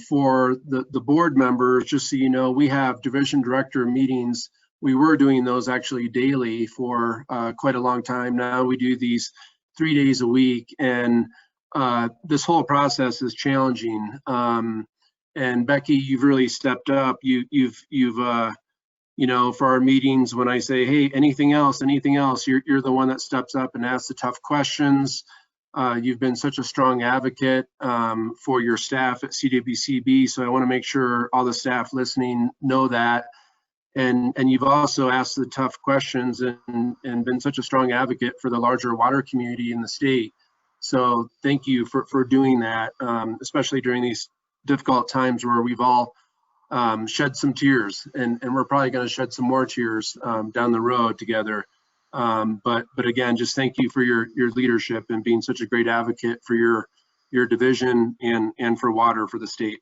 for the board members. Just so you know, we have division director meetings. We were doing those actually daily for quite a long time now. We do these 3 days a week, and this whole process is challenging. And Becky, you've really stepped up. You've for our meetings, when I say, hey, anything else, you're the one that steps up and asks the tough questions. You've been such a strong advocate for your staff at CWCB, so I want to make sure all the staff listening know that. And you've also asked the tough questions and been such a strong advocate for the larger water community in the state. So thank you for doing that, especially during these difficult times where we've all shed some tears, and we're probably going to shed some more tears down the road together. But again, just thank you for your leadership and being such a great advocate for your division and for water for the state.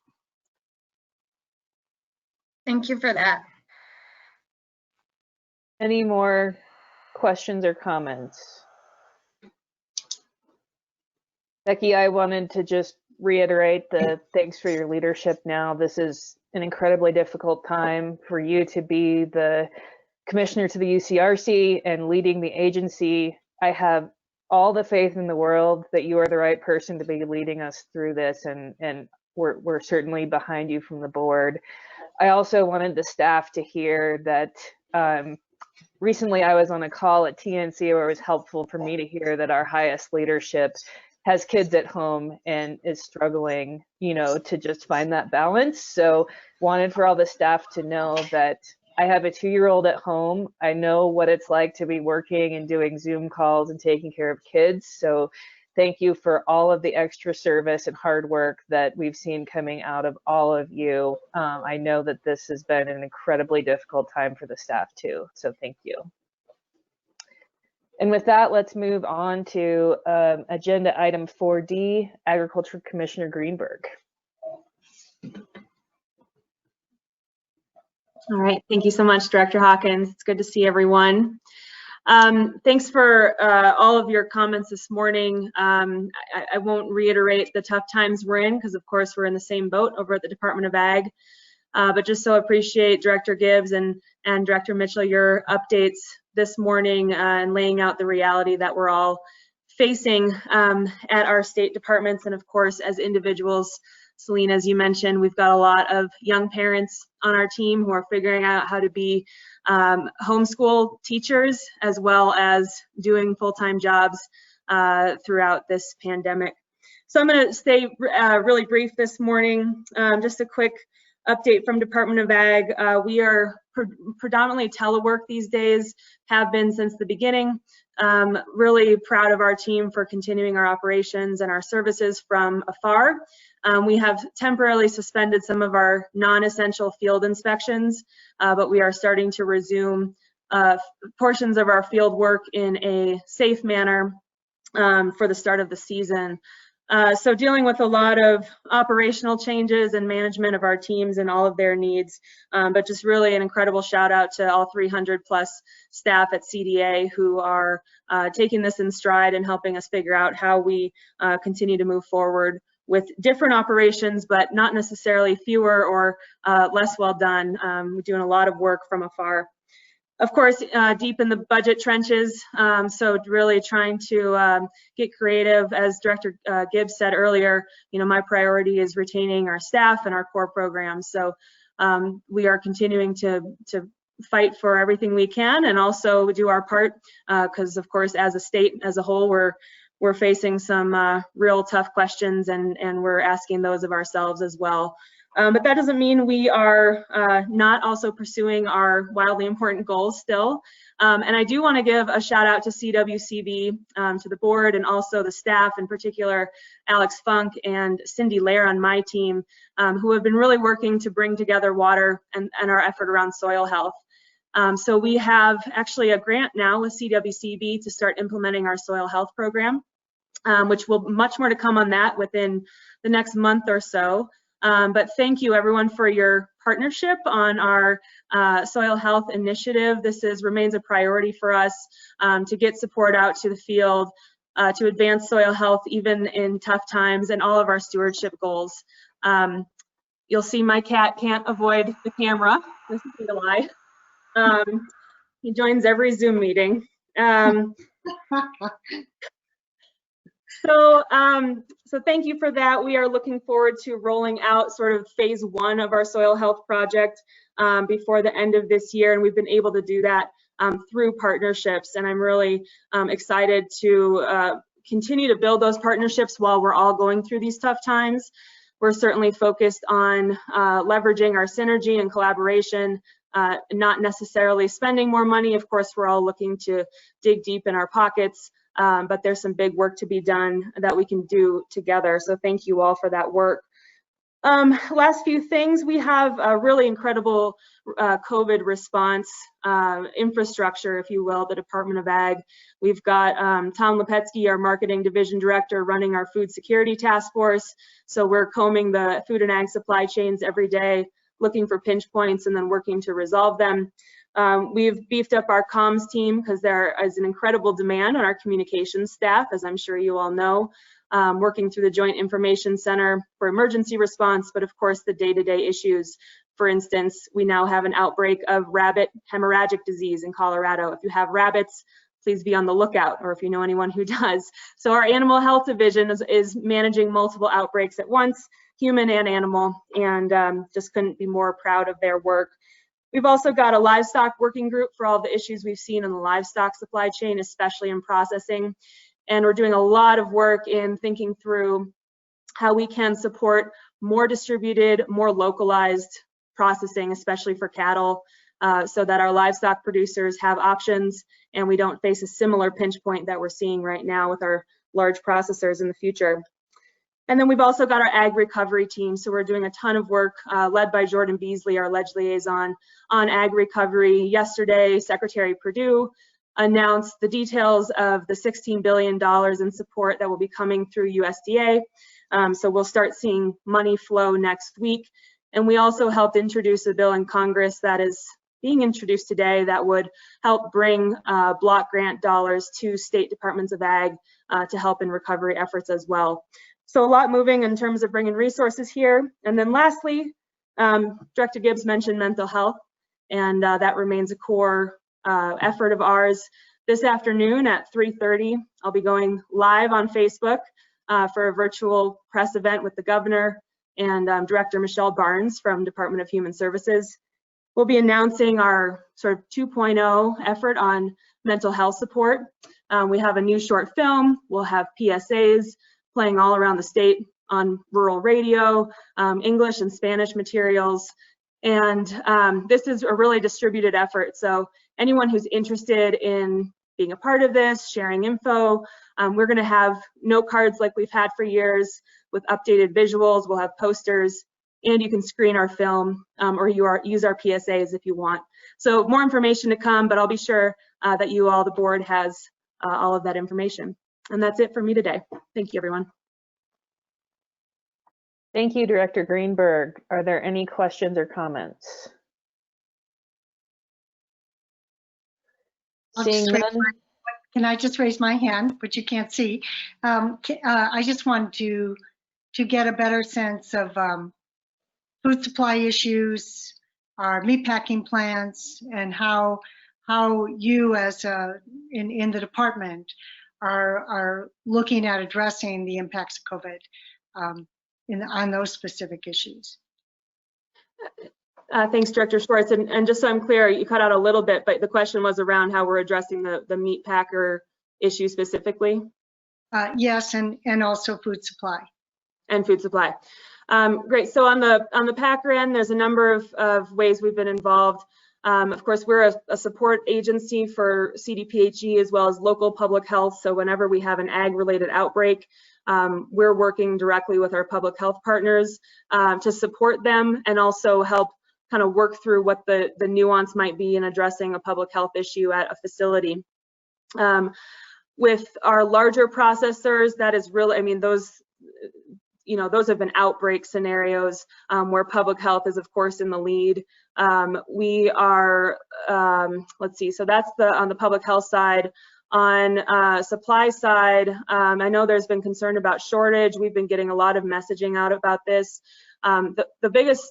Thank you for that. Any more questions or comments? Becky, I wanted to just reiterate the thanks for your leadership now. This is an incredibly difficult time for you to be the commissioner to the UCRC and leading the agency. I have all the faith in the world that you are the right person to be leading us through this, and we're certainly behind you from the board. I also wanted the staff to hear that recently I was on a call at TNC where it was helpful for me to hear that our highest leadership has kids at home and is struggling, to just find that balance. So wanted for all the staff to know that I have a 2-year-old at home. I know what it's like to be working and doing Zoom calls and taking care of kids. So thank you for all of the extra service and hard work that we've seen coming out of all of you. I know that this has been an incredibly difficult time for the staff too. So thank you. And with that, let's move on to agenda item 4D, Agriculture Commissioner Greenberg. All right, thank you so much, Director Hawkins. It's good to see everyone. Thanks for all of your comments this morning. I won't reiterate the tough times we're in because, of course, we're in the same boat over at the Department of Ag. But just so appreciate Director Gibbs and Director Mitchell, your updates this morning and laying out the reality that we're all facing at our state departments. And of course, as individuals, Celine, as you mentioned, we've got a lot of young parents on our team who are figuring out how to be homeschool teachers as well as doing full-time jobs throughout this pandemic. So I'm going to stay really brief this morning. Just a quick update from Department of Ag. We are predominantly telework these days, have been since the beginning. Really proud of our team for continuing our operations and our services from afar. We have temporarily suspended some of our non-essential field inspections, but we are starting to resume portions of our field work in a safe manner for the start of the season. So dealing with a lot of operational changes and management of our teams and all of their needs, but just really an incredible shout out to all 300 plus staff at CDA who are taking this in stride and helping us figure out how we continue to move forward with different operations, but not necessarily fewer or less well done. We're doing a lot of work from afar. Of course, deep in the budget trenches, so really trying to get creative. As Director Gibbs said earlier, you know, my priority is retaining our staff and our core programs. So we are continuing to fight for everything we can and also do our part, because of course, as a state as a whole, we're facing some real tough questions, and we're asking those of ourselves as well. But that doesn't mean we are not also pursuing our wildly important goals still. And I do want to give a shout out to CWCB, to the board, and also the staff, in particular Alex Funk and Cindy Lair on my team, who have been really working to bring together water and our effort around soil health. So we have actually a grant now with CWCB to start implementing our soil health program, which will much more to come on that within the next month or so. But thank you everyone for your partnership on our soil health initiative. This remains a priority for us to get support out to the field, to advance soil health even in tough times, and all of our stewardship goals. You'll see my cat can't avoid the camera. This is the lie. He joins every Zoom meeting. So thank you for that. We are looking forward to rolling out sort of phase 1 of our soil health project before the end of this year, and we've been able to do that through partnerships, and I'm really excited to continue to build those partnerships while we're all going through these tough times. We're certainly focused on leveraging our synergy and collaboration, not necessarily spending more money. Of course, we're all looking to dig deep in our pockets, but there's some big work to be done that we can do together. So thank you all for that work. Last few things, we have a really incredible COVID response infrastructure, if you will, the Department of Ag. We've got Tom Lepetsky, our Marketing Division Director, running our Food Security Task Force. So we're combing the food and ag supply chains every day, looking for pinch points and then working to resolve them. We've beefed up our comms team because there is an incredible demand on our communications staff, as I'm sure you all know, working through the Joint Information Center for emergency response, but of course the day-to-day issues. For instance, we now have an outbreak of rabbit hemorrhagic disease in Colorado. If you have rabbits, please be on the lookout, or if you know anyone who does. So our Animal Health Division is managing multiple outbreaks at once, human and animal, and just couldn't be more proud of their work. We've also got a livestock working group for all the issues we've seen in the livestock supply chain, especially in processing. And we're doing a lot of work in thinking through how we can support more distributed, more localized processing, especially for cattle, so that our livestock producers have options and we don't face a similar pinch point that we're seeing right now with our large processors in the future. And then we've also got our ag recovery team. So we're doing a ton of work led by Jordan Beasley, our ledge liaison, on ag recovery. Yesterday, Secretary Perdue announced the details of the $16 billion in support that will be coming through USDA. So we'll start seeing money flow next week. And we also helped introduce a bill in Congress that is being introduced today that would help bring block grant dollars to state departments of ag to help in recovery efforts as well. So a lot moving in terms of bringing resources here. And then lastly, Director Gibbs mentioned mental health, and that remains a core effort of ours. This afternoon at 3:30, I'll be going live on Facebook for a virtual press event with the governor and Director Michelle Barnes from Department of Human Services. We'll be announcing our sort of 2.0 effort on mental health support. We have a new short film. We'll have PSAs playing all around the state on rural radio, English and Spanish materials. And this is a really distributed effort. So anyone who's interested in being a part of this, sharing info, we're gonna have note cards like we've had for years with updated visuals. We'll have posters, and you can screen our film or use our PSAs if you want. So more information to come, but I'll be sure that you all, the board, has all of that information. And that's it for me today. Thank you, everyone. Thank you, Director Greenberg. Are there any questions or comments? I'll Seeing just raise none. Can I just raise my hand, which you can't see? I just wanted to get a better sense of food supply issues, our meatpacking plants, and how you as in the department are looking at addressing the impacts of COVID on those specific issues. Thanks, Director Schwartz. And just so I'm clear, you cut out a little bit, but the question was around how we're addressing the meat packer issue specifically? Yes, and also food supply. And food supply. Great. So on the packer end, there's a number of ways we've been involved. Of course, we're a support agency for CDPHE as well as local public health. So whenever we have an ag-related outbreak, we're working directly with our public health partners to support them and also help kind of work through what the nuance might be in addressing a public health issue at a facility. With our larger processors, that is really, I mean, those have been outbreak scenarios where public health is, of course, in the lead. We are, let's see, so that's on the public health side. On supply side, I know there's been concern about shortage. We've been getting a lot of messaging out about this. The biggest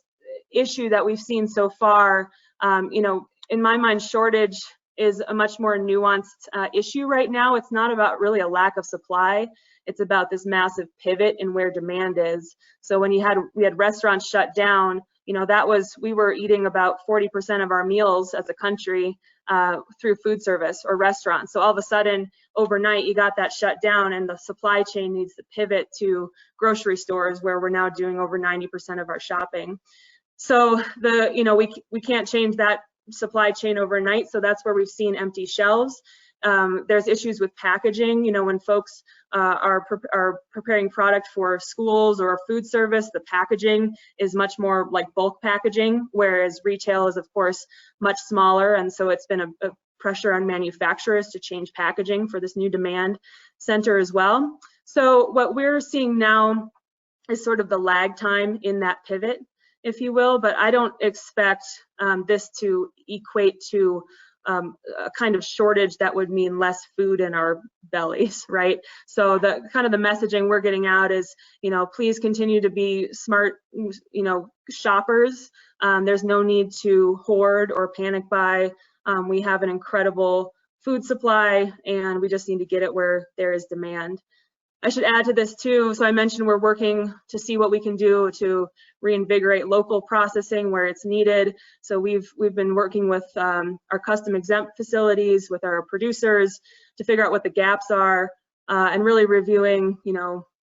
issue that we've seen so far, in my mind, shortage is a much more nuanced issue right now. It's not about really a lack of supply. It's about this massive pivot in where demand is. So when we had restaurants shut down, we were eating about 40% of our meals as a country through food service or restaurants. So all of a sudden, overnight, you got that shut down, and the supply chain needs to pivot to grocery stores, where we're now doing over 90% of our shopping. So we can't change that supply chain overnight. So that's where we've seen empty shelves. There's issues with packaging. When folks are preparing product for schools or food service, the packaging is much more like bulk packaging, whereas retail is, of course, much smaller. And so it's been a pressure on manufacturers to change packaging for this new demand center as well. So what we're seeing now is sort of the lag time in that pivot, if you will, but I don't expect this to equate to a kind of shortage that would mean less food in our bellies, right? So the messaging we're getting out is, please continue to be smart, shoppers. There's no need to hoard or panic buy. We have an incredible food supply, and we just need to get it where there is demand. I should add to this too, so I mentioned we're working to see what we can do to reinvigorate local processing where it's needed. So we've been working with our custom exempt facilities, with our producers, to figure out what the gaps are, and really reviewing,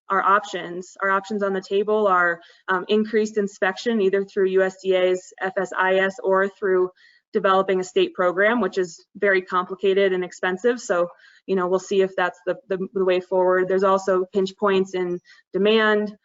our options. Our options on the table are increased inspection, either through USDA's FSIS or through developing a state program, which is very complicated and expensive. So, we'll see if that's the way forward. There's also pinch points in demand,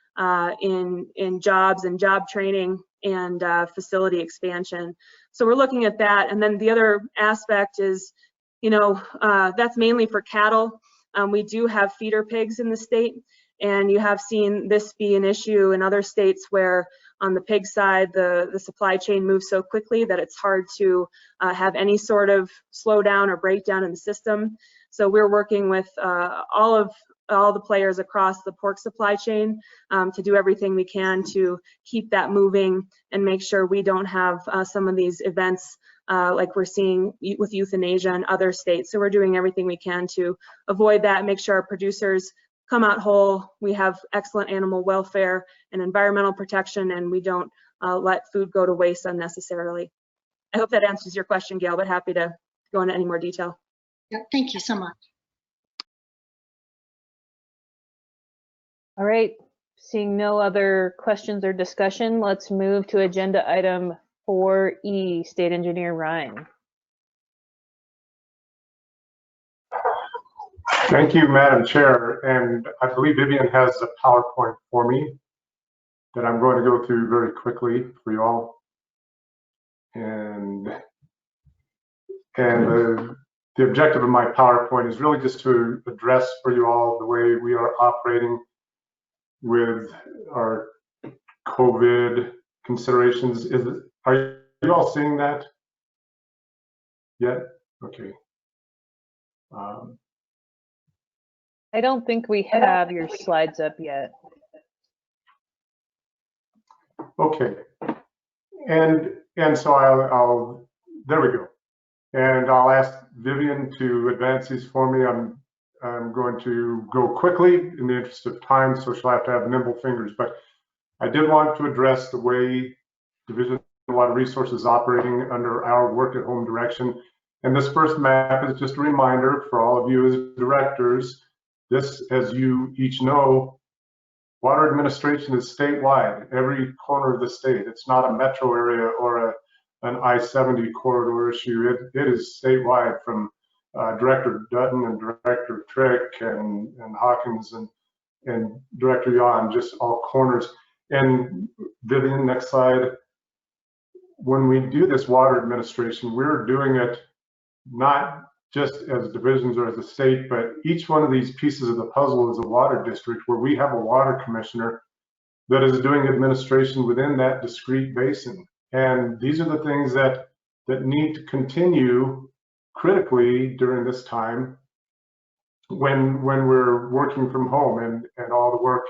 in jobs and job training, and facility expansion. So we're looking at that. And then the other aspect is, that's mainly for cattle. We do have feeder pigs in the state, and you have seen this be an issue in other states where on the pig side, the supply chain moves so quickly that it's hard to have any sort of slowdown or breakdown in the system. So we're working with all the players across the pork supply chain to do everything we can to keep that moving and make sure we don't have some of these events like we're seeing with euthanasia in other states. So we're doing everything we can to avoid that, make sure our producers come out whole, we have excellent animal welfare and environmental protection, and we don't let food go to waste unnecessarily. I hope that answers your question, Gail, but happy to go into any more detail. Yeah, thank you so much. All right, seeing no other questions or discussion, let's move to agenda item 4E, State Engineer Ryan. Thank you, Madam Chair. And I believe Vivian has a PowerPoint for me that I'm going to go through very quickly for you all. And the objective of my PowerPoint is really just to address for you all the way we are operating with our COVID considerations. Are you all seeing that yet? Okay. I don't think we have your slides up yet. Okay. And so I'll there we go. And I'll ask Vivian to advance these for me. I'm going to go quickly in the interest of time, so she'll have to have nimble fingers. But I did want to address the way Division of Water Resources is operating under our work at home direction. And this first map is just a reminder for all of you as directors. This, as you each know, water administration is statewide, every corner of the state. It's not a metro area or an I-70 corridor issue. It is statewide, from Director Dutton and Director Trick and Hawkins and Director Yon, just all corners. And Vivian, next slide. When we do this water administration, we're doing it not just as divisions or as a state, but each one of these pieces of the puzzle is a water district where we have a water commissioner that is doing administration within that discrete basin. And these are the things that need to continue critically during this time when we're working from home and all the work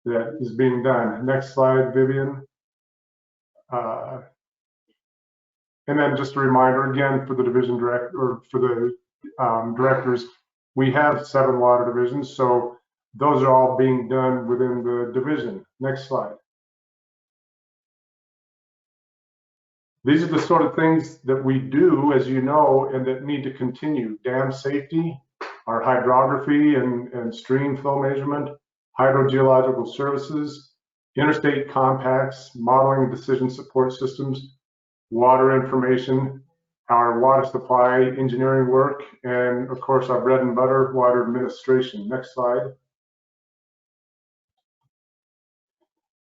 that is being done. Next slide, Vivian. And then just a reminder again for the division director, or for the directors, we have 7 water divisions, so those are all being done within the division. Next slide. These are the sort of things that we do, as you know, and that need to continue. Dam safety, our hydrography and stream flow measurement, hydrogeological services, interstate compacts, modeling decision support systems, water information, our water supply engineering work, and of course our bread and butter, water administration. Next slide.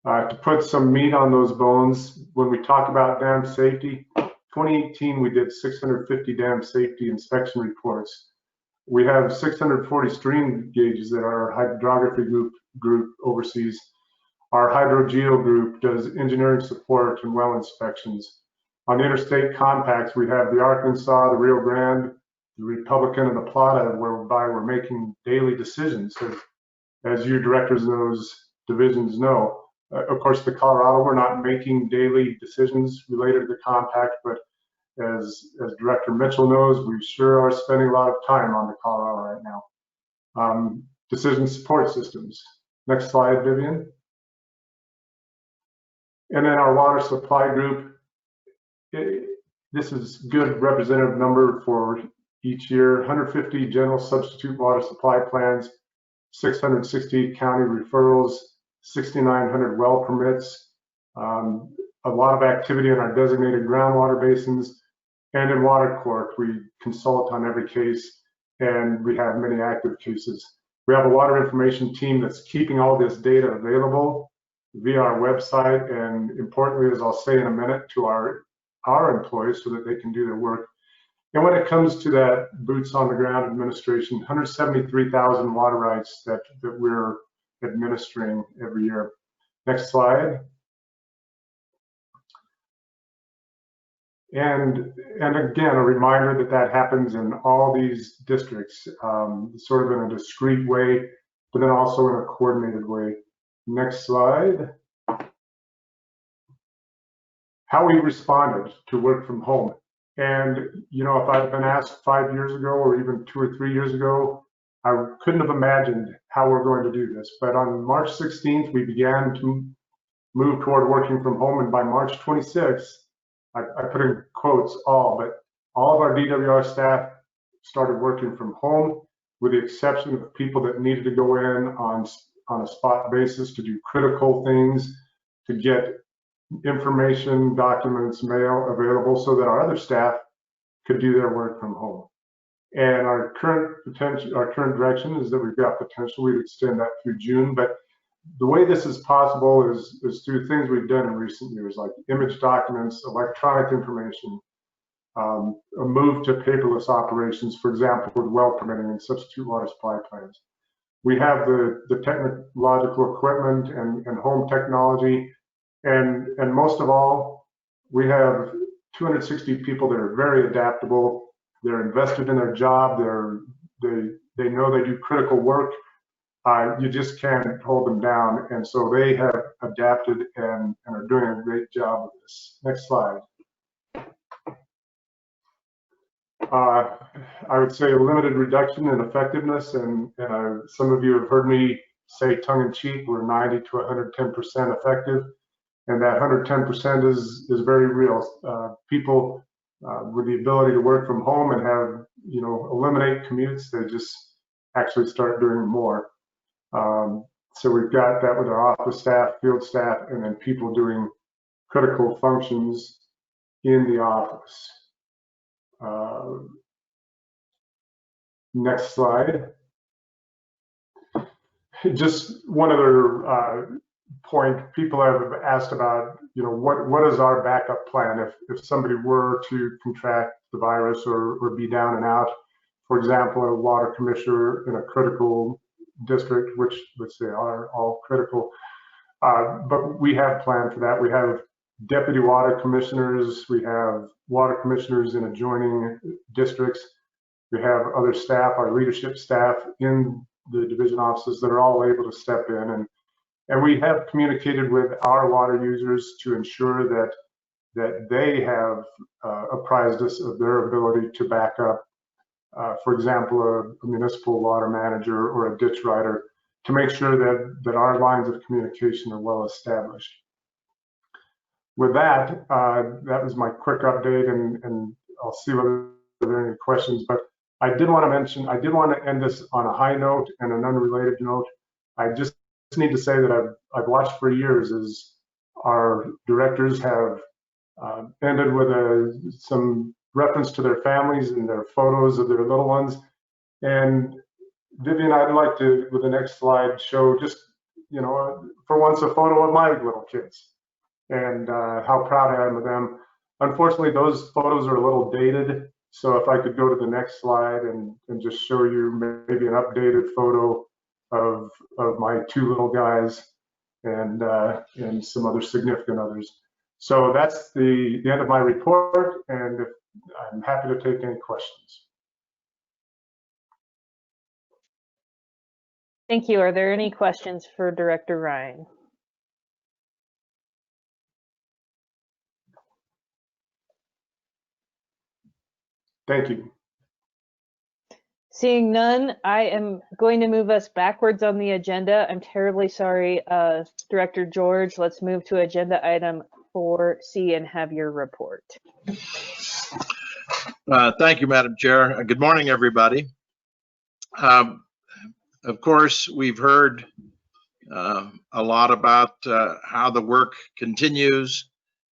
To put some meat on those bones, when we talk about dam safety, 2018 we did 650 dam safety inspection reports. We have 640 stream gauges that our hydrography group oversees. Our hydrogeo group does engineering support and well inspections. On the interstate compacts, we have the Arkansas, the Rio Grande, the Republican, and the Plata, whereby we're making daily decisions, as you directors of those divisions know. Of course, the Colorado, we're not making daily decisions related to the compact, but as Director Mitchell knows, we sure are spending a lot of time on the Colorado right now. Decision support systems. Next slide, Vivian. And then our water supply group. This is good representative number for each year. 150 general substitute water supply plans, 660 county referrals, 6,900 well permits, a lot of activity in our designated groundwater basins, and in water court, we consult on every case, and we have many active cases. We have a water information team that's keeping all this data available via our website, and importantly, as I'll say in a minute, to our employees so that they can do their work. And when it comes to that boots on the ground administration, 173,000 water rights that we're administering every year. Next slide. And again, a reminder that happens in all these districts, sort of in a discrete way, but then also in a coordinated way. Next slide. How we responded to work from home. And, you know, if I'd been asked 5 years ago or even 2 or 3 years ago, I couldn't have imagined how we're going to do this. But on March 16th, we began to move toward working from home. And by March 26th, I put in quotes all, but all of our DWR staff started working from home, with the exception of people that needed to go in on a spot basis to do critical things, to get information, documents, mail available so that our other staff could do their work from home. And our current direction is that we've got potential. We'd extend that through June, but the way this is possible is through things we've done in recent years, like image documents, electronic information, a move to paperless operations, for example, with well permitting and substitute water supply plans. We have the technological equipment and home technology And most of all, we have 260 people that are very adaptable. They're invested in their job. They know they do critical work. You just can't hold them down. And so they have adapted and are doing a great job of this. Next slide. I would say a limited reduction in effectiveness, and some of you have heard me say tongue-in-cheek, we're 90 to 110% effective, and that 110% is very real. People with the ability to work from home and have, eliminate commutes, they just actually start doing more. So we've got that with our office staff, field staff, and then people doing critical functions in the office. Next slide. Just one other point. People have asked about, what is our backup plan if somebody were to contract the virus or be down and out? For example, a water commissioner in a critical district, which they are all critical, but we have planned for that. We have deputy water commissioners, we have water commissioners in adjoining districts, we have other staff, our leadership staff in the division offices that are all able to step in, and we have communicated with our water users to ensure that they have apprised us of their ability to back up. For example, a municipal water manager or a ditch rider, to make sure that our lines of communication are well established. With that, that was my quick update, and I'll see whether there are any questions. But I did want to end this on a high note and an unrelated note. I just need to say that I've watched for years as our directors have ended with some reference to their families and their photos of their little ones. And Vivian, I'd like to, with the next slide, show just, for once, a photo of my little kids and how proud I am of them. Unfortunately, those photos are a little dated. So if I could go to the next slide and just show you maybe an updated photo of my two little guys and some other significant others. So that's the end of my report, and I'm happy to take any questions. Thank you. Are there any questions for Director Ryan? Thank you. Seeing none, I am going to move us backwards on the agenda. I'm terribly sorry, Director George. Let's move to agenda item 4C and have your report. Thank you, Madam Chair. Good morning, everybody. Of course, we've heard a lot about how the work continues.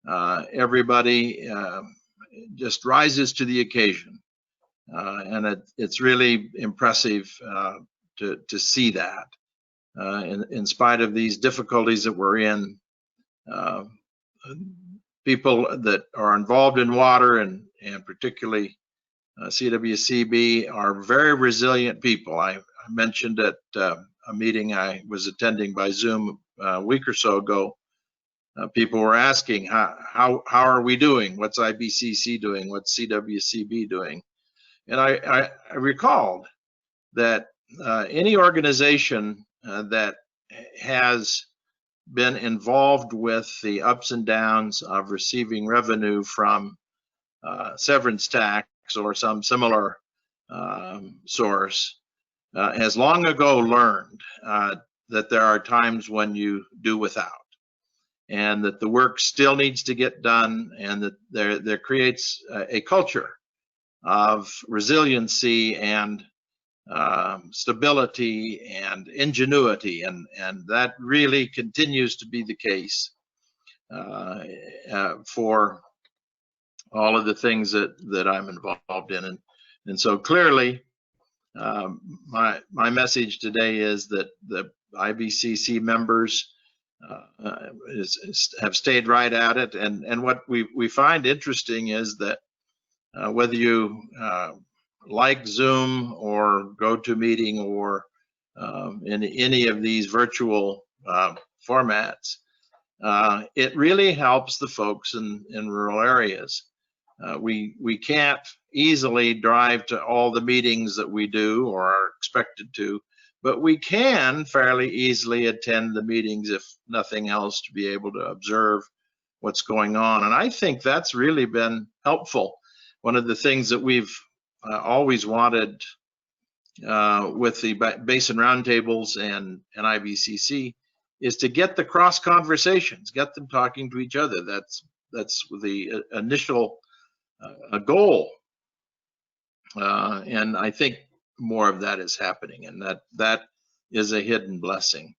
Everybody just rises to the occasion. And it's really impressive to see that. In spite of these difficulties that we're in, people that are involved in water and particularly CWCB are very resilient people. I mentioned at a meeting I was attending by Zoom a week or so ago, people were asking, how are we doing? What's IBCC doing? What's CWCB doing? And I recalled that any organization that has been involved with the ups and downs of receiving revenue from severance tax or some similar source has long ago learned that there are times when you do without, and that the work still needs to get done, and that there creates a culture of resiliency and stability and ingenuity, and that really continues to be the case for all of the things that I'm involved in, and so clearly my message today is that the IBCC members have stayed right at it, and what we find interesting is that whether you like Zoom or GoToMeeting or in any of these virtual formats, it really helps the folks in rural areas. We can't easily drive to all the meetings that we do or are expected to, but we can fairly easily attend the meetings, if nothing else, to be able to observe what's going on. And I think that's really been helpful. One of the things that we've always wanted with the Basin Roundtables and IBCC is to get the cross conversations, get them talking to each other. That's the initial goal. And I think more of that is happening, and that is a hidden blessing.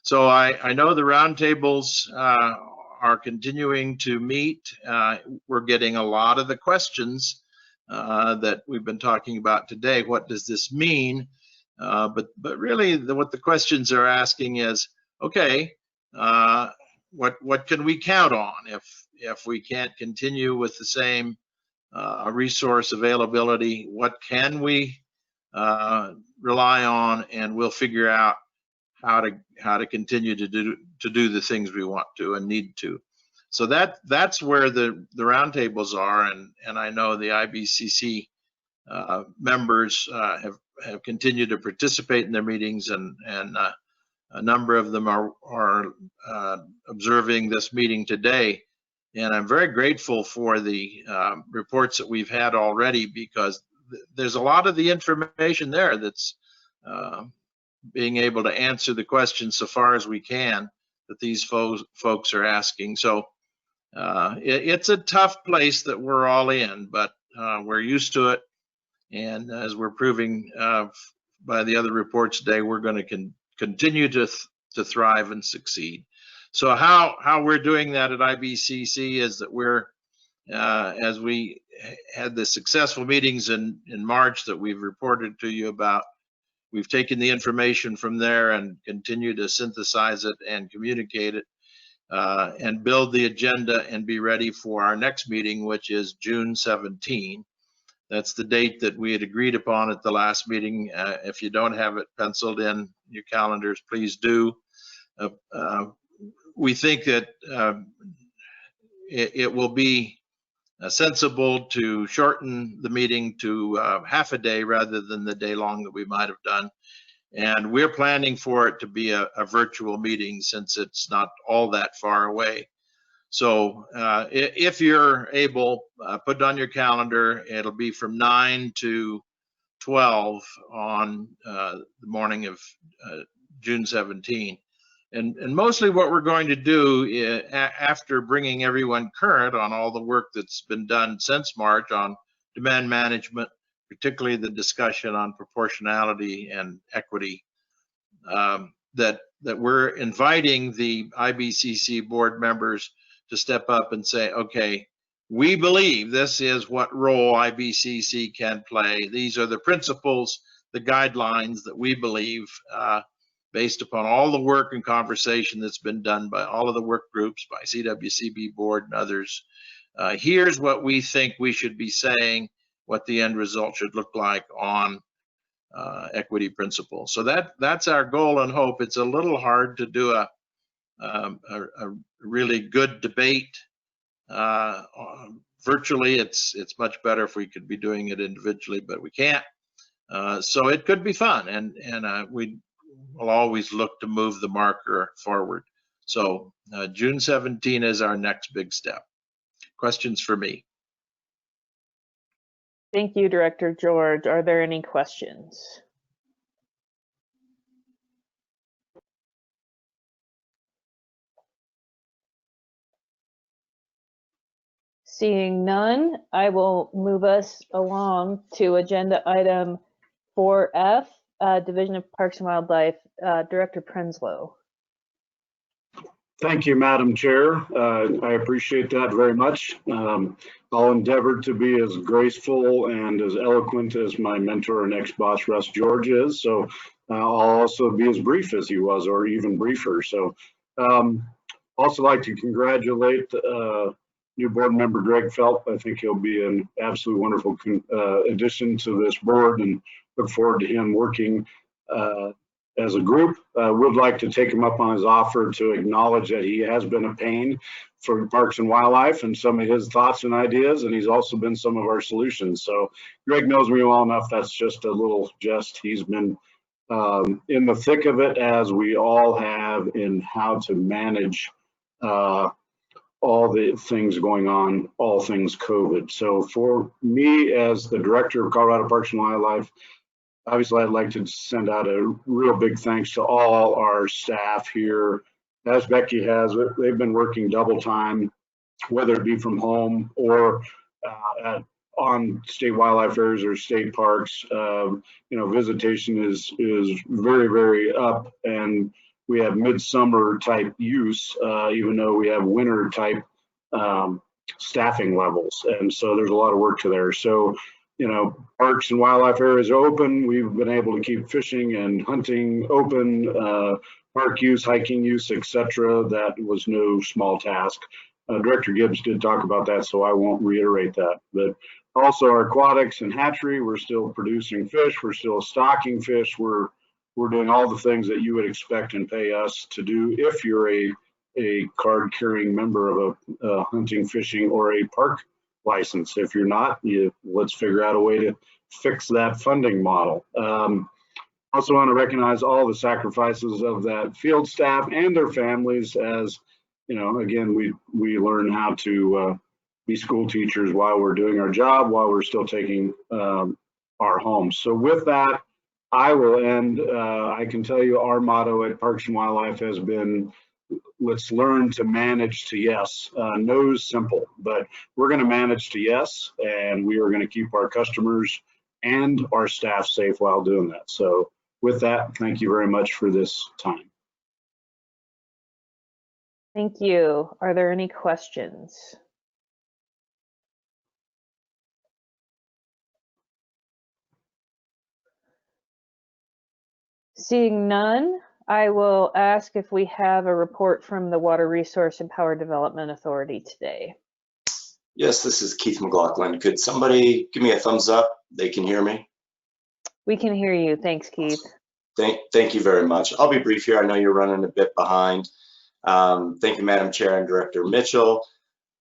So I know the roundtables are continuing to meet. We're getting a lot of the questions that we've been talking about today. What does this mean? But really what the questions are asking is, okay, what can we count on if we can't continue with the same resource availability? What can we rely on, and we'll figure out how to continue to do the things we want to and need to. So that's where the roundtables are, and I know the IBCC members have continued to participate in their meetings, and a number of them are observing this meeting today. And I'm very grateful for the reports that we've had already, because there's a lot of the information there that's being able to answer the questions so far as we can that these folks are asking. So it's a tough place that we're all in, but we're used to it. And as we're proving by the other reports today, we're going to continue to thrive and succeed. So how we're doing that at IBCC is that we're, as we had the successful meetings in March that we've reported to you about, we've taken the information from there and continue to synthesize it and communicate it and build the agenda and be ready for our next meeting, which is June 17. That's the date that we had agreed upon at the last meeting. If you don't have it penciled in your calendars, please do. We think that it will be sensible to shorten the meeting to half a day rather than the day long that we might have done. And we're planning for it to be a virtual meeting, since it's not all that far away. So if you're able, put it on your calendar. It'll be from 9 to 12 on the morning of June 17. And mostly what we're going to do after bringing everyone current on all the work that's been done since March on demand management, particularly the discussion on proportionality and equity, that we're inviting the IBCC board members to step up and say, okay, we believe this is what role IBCC can play. These are the principles, the guidelines that we believe, based upon all the work and conversation that's been done by all of the work groups, by CWCB Board and others. Here's what we think we should be saying, what the end result should look like on equity principles. So that's our goal and hope. It's a little hard to do a really good debate virtually. It's much better if we could be doing it individually, but we can't. So it could be fun, and we will always look to move the marker forward. So June 17 is our next big step. Questions for me? Thank you, Director George. Are there any questions? Seeing none, I will move us along to agenda item 4F, Division of Parks and Wildlife, Director Prenslow. Thank you, Madam Chair. I appreciate that very much. I'll endeavor to be as graceful and as eloquent as my mentor and ex-boss, Russ George, is. So I'll also be as brief as he was, or even briefer. So also like to congratulate new board member Greg Phelps. I think he'll be an absolutely wonderful addition to this board, and look forward to him working as a group, would like to take him up on his offer to acknowledge that he has been a pain for Parks and Wildlife and some of his thoughts and ideas, and he's also been some of our solutions. So Greg knows me well enough. That's just a little jest. He's been in the thick of it, as we all have, in how to manage all the things going on, all things COVID. So for me, as the director of Colorado Parks and Wildlife, obviously I'd like to send out a real big thanks to all our staff here. As Becky has, they've been working double time, whether it be from home or on state wildlife areas or state parks. Visitation is very, very up, and we have midsummer type use, even though we have winter type staffing levels. And so there's a lot of work to there. So, parks and wildlife areas are open. We've been able to keep fishing and hunting open, park use, hiking use, etc. That was no small task. Director Gibbs did talk about that, so I won't reiterate that. But also our aquatics and hatchery, we're still producing fish. We're still stocking fish. We're doing all the things that you would expect and pay us to do if you're a card-carrying member of a hunting, fishing, or a park license. If you're not, let's figure out a way to fix that funding model. Also want to recognize all the sacrifices of that field staff and their families, as again, we learn how to be school teachers while we're doing our job, while we're still taking our homes. So with that, I will end. I can tell you our motto at Parks and Wildlife has been, let's learn to manage to yes. No is simple, but we're going to manage to yes, and we are going to keep our customers and our staff safe while doing that. So with that, thank you very much for this time. Thank you. Are there any questions? Seeing none, I will ask if we have a report from the Water Resource and Power Development Authority today. Yes, this is Keith McLaughlin. Could somebody give me a thumbs up? They can hear me. We can hear you. Thanks, Keith. Thank you very much. I'll be brief here. I know you're running a bit behind. Thank you, Madam Chair and Director Mitchell.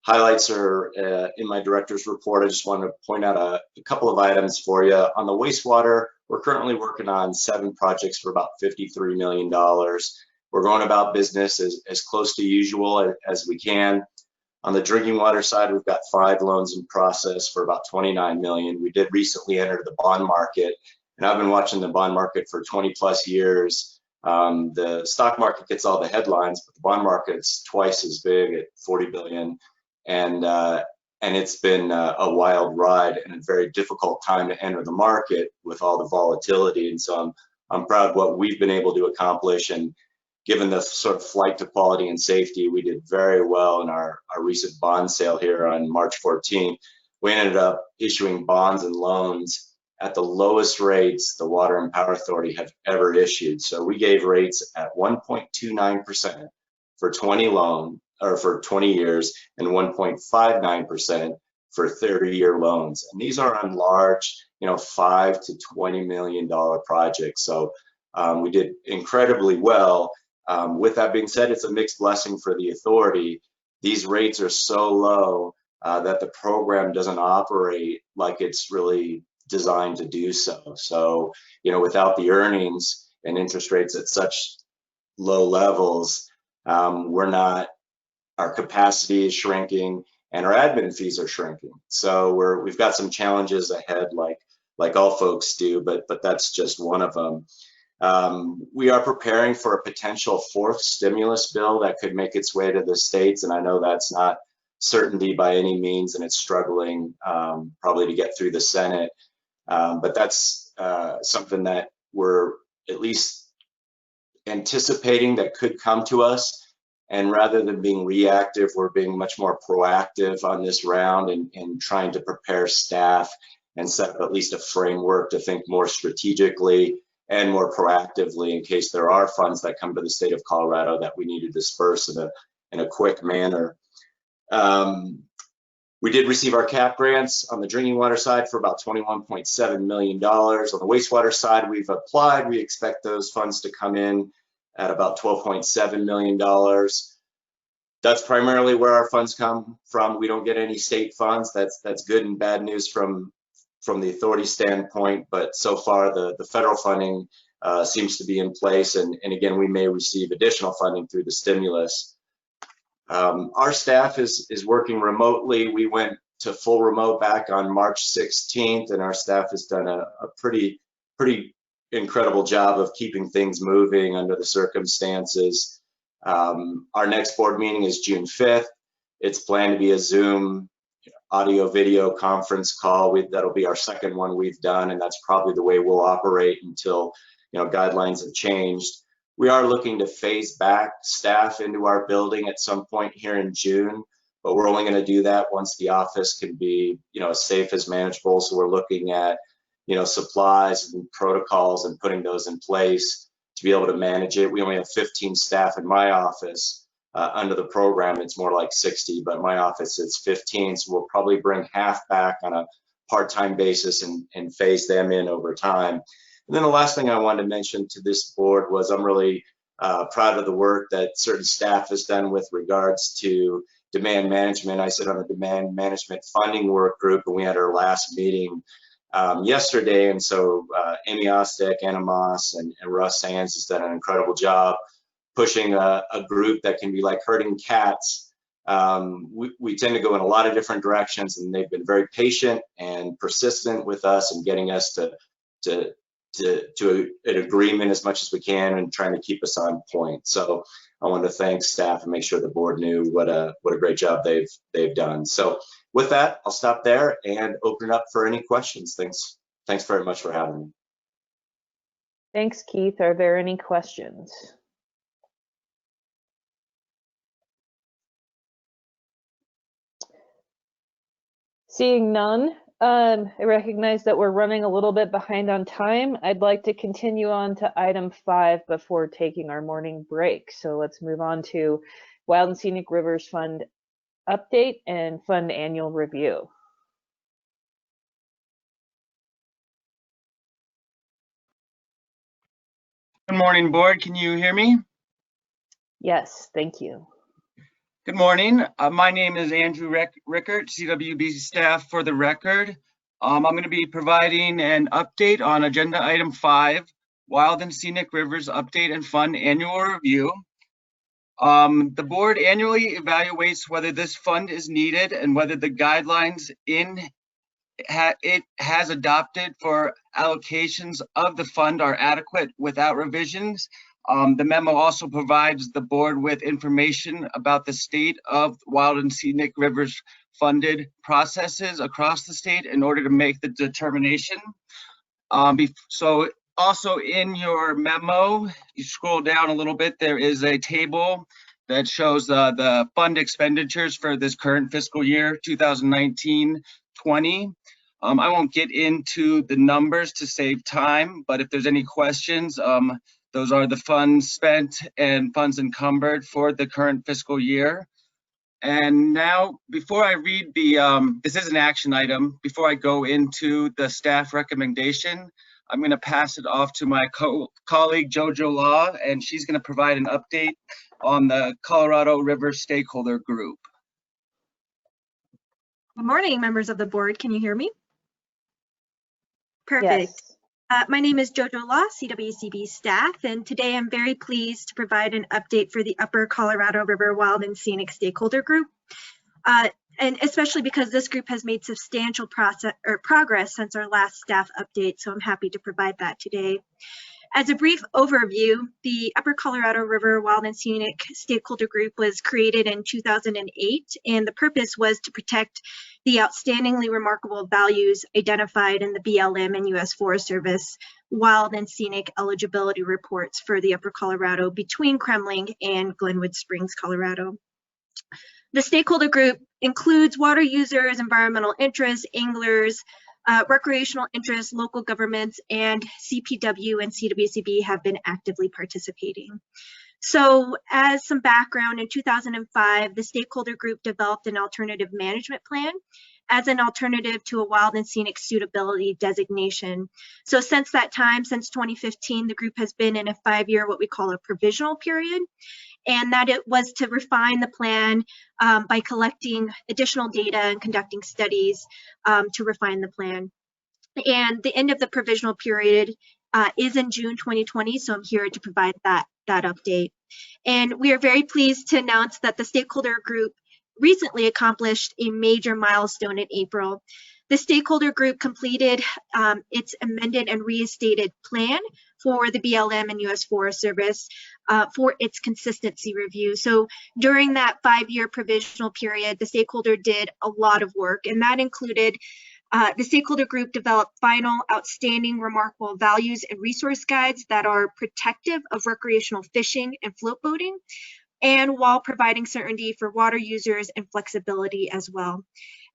Highlights are in my director's report. I just wanted to point out a couple of items for you. On the wastewater, we're currently working on 7 projects for about $53 million. We're going about business as close to usual as we can. On the drinking water side, we've got 5 loans in process for about $29 million. We did recently enter the bond market, and I've been watching the bond market for 20 plus years. The stock market gets all the headlines, but the bond market's twice as big at 40 billion. And it's been a wild ride and a very difficult time to enter the market with all the volatility. And so I'm proud of what we've been able to accomplish. And given the sort of flight to quality and safety, we did very well in our recent bond sale here on March 14th. We ended up issuing bonds and loans at the lowest rates the Water and Power Authority have ever issued. So we gave rates at 1.29% for 20 years and 1.59% for 30-year loans. And these are on large, $5 to $20 million projects. So we did incredibly well. With that being said, it's a mixed blessing for the authority. These rates are so low that the program doesn't operate like it's really designed to do so. So, without the earnings and interest rates at such low levels, our capacity is shrinking and our admin fees are shrinking. So we've got some challenges ahead, like all folks do, but that's just one of them. We are preparing for a potential 4th stimulus bill that could make its way to the states, and I know that's not certainty by any means, and it's struggling probably to get through the Senate. But that's something that we're at least anticipating that could come to us. And rather than being reactive, we're being much more proactive on this round and trying to prepare staff and set up at least a framework to think more strategically and more proactively in case there are funds that come to the state of Colorado that we need to disperse in a quick manner. We did receive our CAP grants on the drinking water side for about $21.7 million. On the wastewater side, we've applied. We expect those funds to come in at about $12.7 million. That's primarily where our funds come from. We don't get any state funds. That's good and bad news from the authority standpoint, but so far the federal funding seems to be in place, and again, we may receive additional funding through the stimulus. Our staff is working remotely. We went to full remote back on March 16th, and our staff has done a pretty incredible job of keeping things moving under the circumstances. Our next board meeting is June 5th. It's planned to be a Zoom audio video conference call. That'll be our second one we've done, and that's probably the way we'll operate until guidelines have changed. We are looking to phase back staff into our building at some point here in June, but we're only going to do that once the office can be as safe as manageable. So we're looking at supplies and protocols and putting those in place to be able to manage it. We only have 15 staff in my office. Under the program, it's more like 60, but my office is 15, so we'll probably bring half back on a part-time basis and phase them in over time. And then the last thing I wanted to mention to this board was I'm really proud of the work that certain staff has done with regards to demand management. I sit on the demand management funding work group, and we had our last meeting yesterday, and so Amy Ostek, Anna Moss, and Russ Sands has done an incredible job pushing a group that can be like herding cats. We tend to go in a lot of different directions, and they've been very patient and persistent with us and getting us to an agreement as much as we can and trying to keep us on point. So I want to thank staff and make sure the board knew what a great job they've done. So with that, I'll stop there and open it up for any questions. Thanks very much for having me. Thanks, Keith. Are there any questions? Seeing none, I recognize that we're running a little bit behind on time. I'd like to continue on to item 5 before taking our morning break. So let's move on to Wild and Scenic Rivers Fund update and fund annual review. Good morning, board. Can you hear me? Yes, thank you. Good morning. My name is Andrew Rickert, CWB staff for the record. I'm going to be providing an update on agenda item 5, Wild and Scenic Rivers Update and Fund Annual Review. The board annually evaluates whether this fund is needed and whether the guidelines it has adopted for allocations of the fund are adequate without revisions. The memo also provides the board with information about the state of Wild and Scenic Rivers funded processes across the state in order to make the determination. So also in your memo, you scroll down a little bit, there is a table that shows the fund expenditures for this current fiscal year, 2019-20. I won't get into the numbers to save time, but if there's any questions, those are the funds spent and funds encumbered for the current fiscal year. And now, before I read this is an action item, before I go into the staff recommendation, I'm going to pass it off to my colleague, Jojo Law, and she's going to provide an update on the Colorado River Stakeholder Group. Good morning, members of the board. Can you hear me? Perfect. Yes. My name is Jojo Law, CWCB staff, and today I'm very pleased to provide an update for the Upper Colorado River Wild and Scenic Stakeholder Group, and especially because this group has made substantial progress since our last staff update, so I'm happy to provide that today. As a brief overview, the Upper Colorado River Wild and Scenic Stakeholder Group was created in 2008, and the purpose was to protect the outstandingly remarkable values identified in the BLM and U.S. Forest Service Wild and Scenic Eligibility Reports for the Upper Colorado between Kremling and Glenwood Springs, Colorado. The stakeholder group includes water users, environmental interests, anglers, recreational interests, local governments, and CPW and CWCB have been actively participating. So as some background, in 2005, the stakeholder group developed an alternative management plan as an alternative to a wild and scenic suitability designation. So since that time, since 2015, the group has been in a 5-year, what we call a provisional period, and that it was to refine the plan by collecting additional data and conducting studies to refine the plan. And the end of the provisional period is in June 2020, so I'm here to provide that update. And we are very pleased to announce that the stakeholder group recently accomplished a major milestone in April. The stakeholder group completed its amended and restated plan for the BLM and U.S. Forest Service for its consistency review. So during that 5-year provisional period, the stakeholder did a lot of work, and that included the stakeholder group developed final, outstanding, remarkable values and resource guides that are protective of recreational fishing and float boating, and while providing certainty for water users and flexibility as well.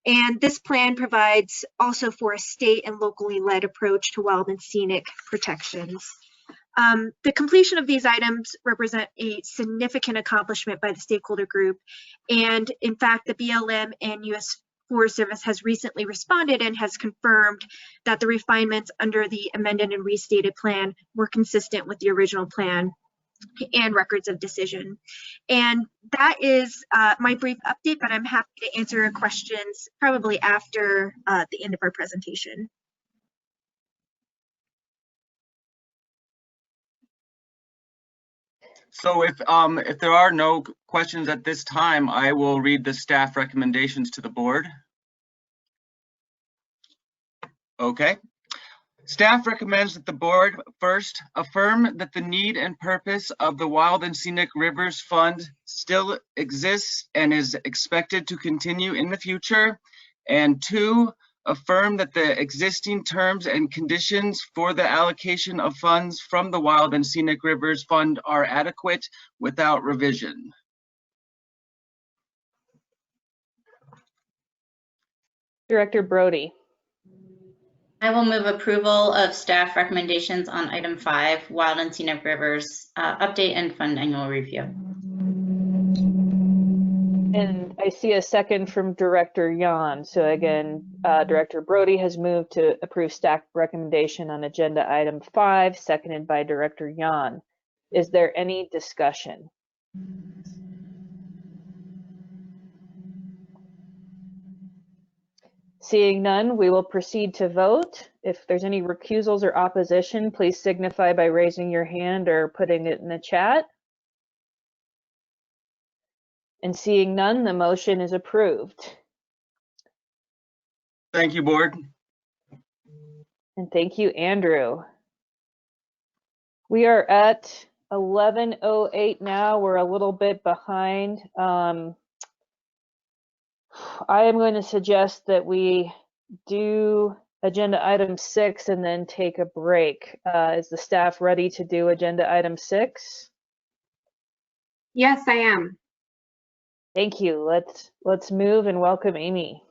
And this plan provides also for a state and locally led approach to wild and scenic protections. The completion of these items represent a significant accomplishment by the stakeholder group. And in fact, the BLM and U.S. Forest Service has recently responded and has confirmed that the refinements under the amended and restated plan were consistent with the original plan and records of decision. And that is my brief update, but I'm happy to answer questions probably after the end of our presentation. So if there are no questions at this time, I will read the staff recommendations to the board. Okay. Staff recommends that the board first affirm that the need and purpose of the Wild and Scenic Rivers Fund still exists and is expected to continue in the future. And 2, affirm that the existing terms and conditions for the allocation of funds from the Wild and Scenic Rivers Fund are adequate without revision. Director Brody. I will move approval of staff recommendations on item 5, Wild and Scenic Rivers update and fund annual review. And I see a second from Director Yan. So again, Director Brody has moved to approve staff recommendation on agenda item 5, seconded by Director Yan. Is there any discussion? Seeing none, we will proceed to vote. If there's any recusals or opposition, please signify by raising your hand or putting it in the chat. And seeing none, the motion is approved. Thank you, board. And thank you, Andrew. We are at 11:08 now. We're a little bit behind. I am going to suggest that we do agenda item 6 and then take a break. Is the staff ready to do agenda item 6? Yes, I am. Thank you. Let's move and welcome Amy.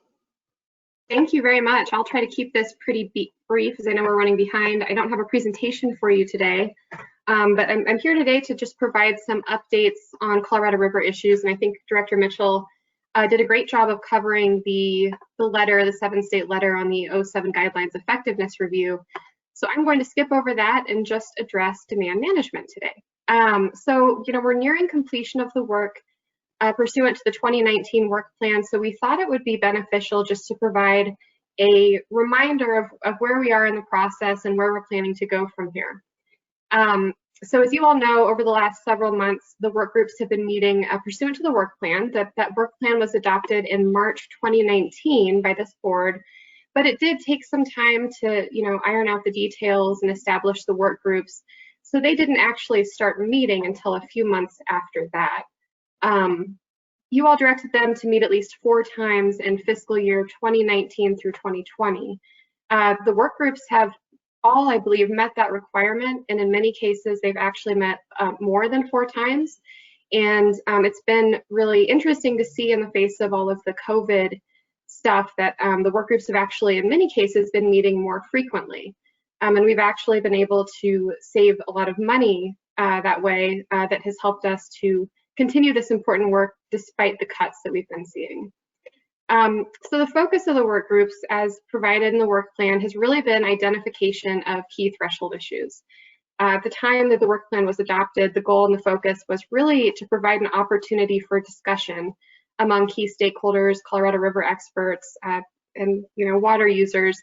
Thank you very much. I'll try to keep this pretty brief as I know we're running behind. I don't have a presentation for you today, but I'm here today to just provide some updates on Colorado River issues. And I think Director Mitchell did a great job of covering the letter, the 7-state letter on the 07 guidelines effectiveness review. So I'm going to skip over that and just address demand management today. So, we're nearing completion of the work pursuant to the 2019 work plan. So we thought it would be beneficial just to provide a reminder of where we are in the process and where we're planning to go from here. So as you all know, over the last several months, the work groups have been meeting pursuant to the work plan. That work plan was adopted in March 2019 by this board, but it did take some time to, iron out the details and establish the work groups. So they didn't actually start meeting until a few months after that. You all directed them to meet at least 4 times in fiscal year 2019 through 2020. The work groups have all, I believe, met that requirement, and in many cases, they've actually met more than 4 times. And it's been really interesting to see in the face of all of the COVID stuff that the work groups have actually, in many cases, been meeting more frequently. And we've actually been able to save a lot of money that way that has helped us to continue this important work despite the cuts that we've been seeing. So the focus of the work groups as provided in the work plan has really been identification of key threshold issues. At the time that the work plan was adopted, the goal and the focus was really to provide an opportunity for discussion among key stakeholders, Colorado River experts, and water users,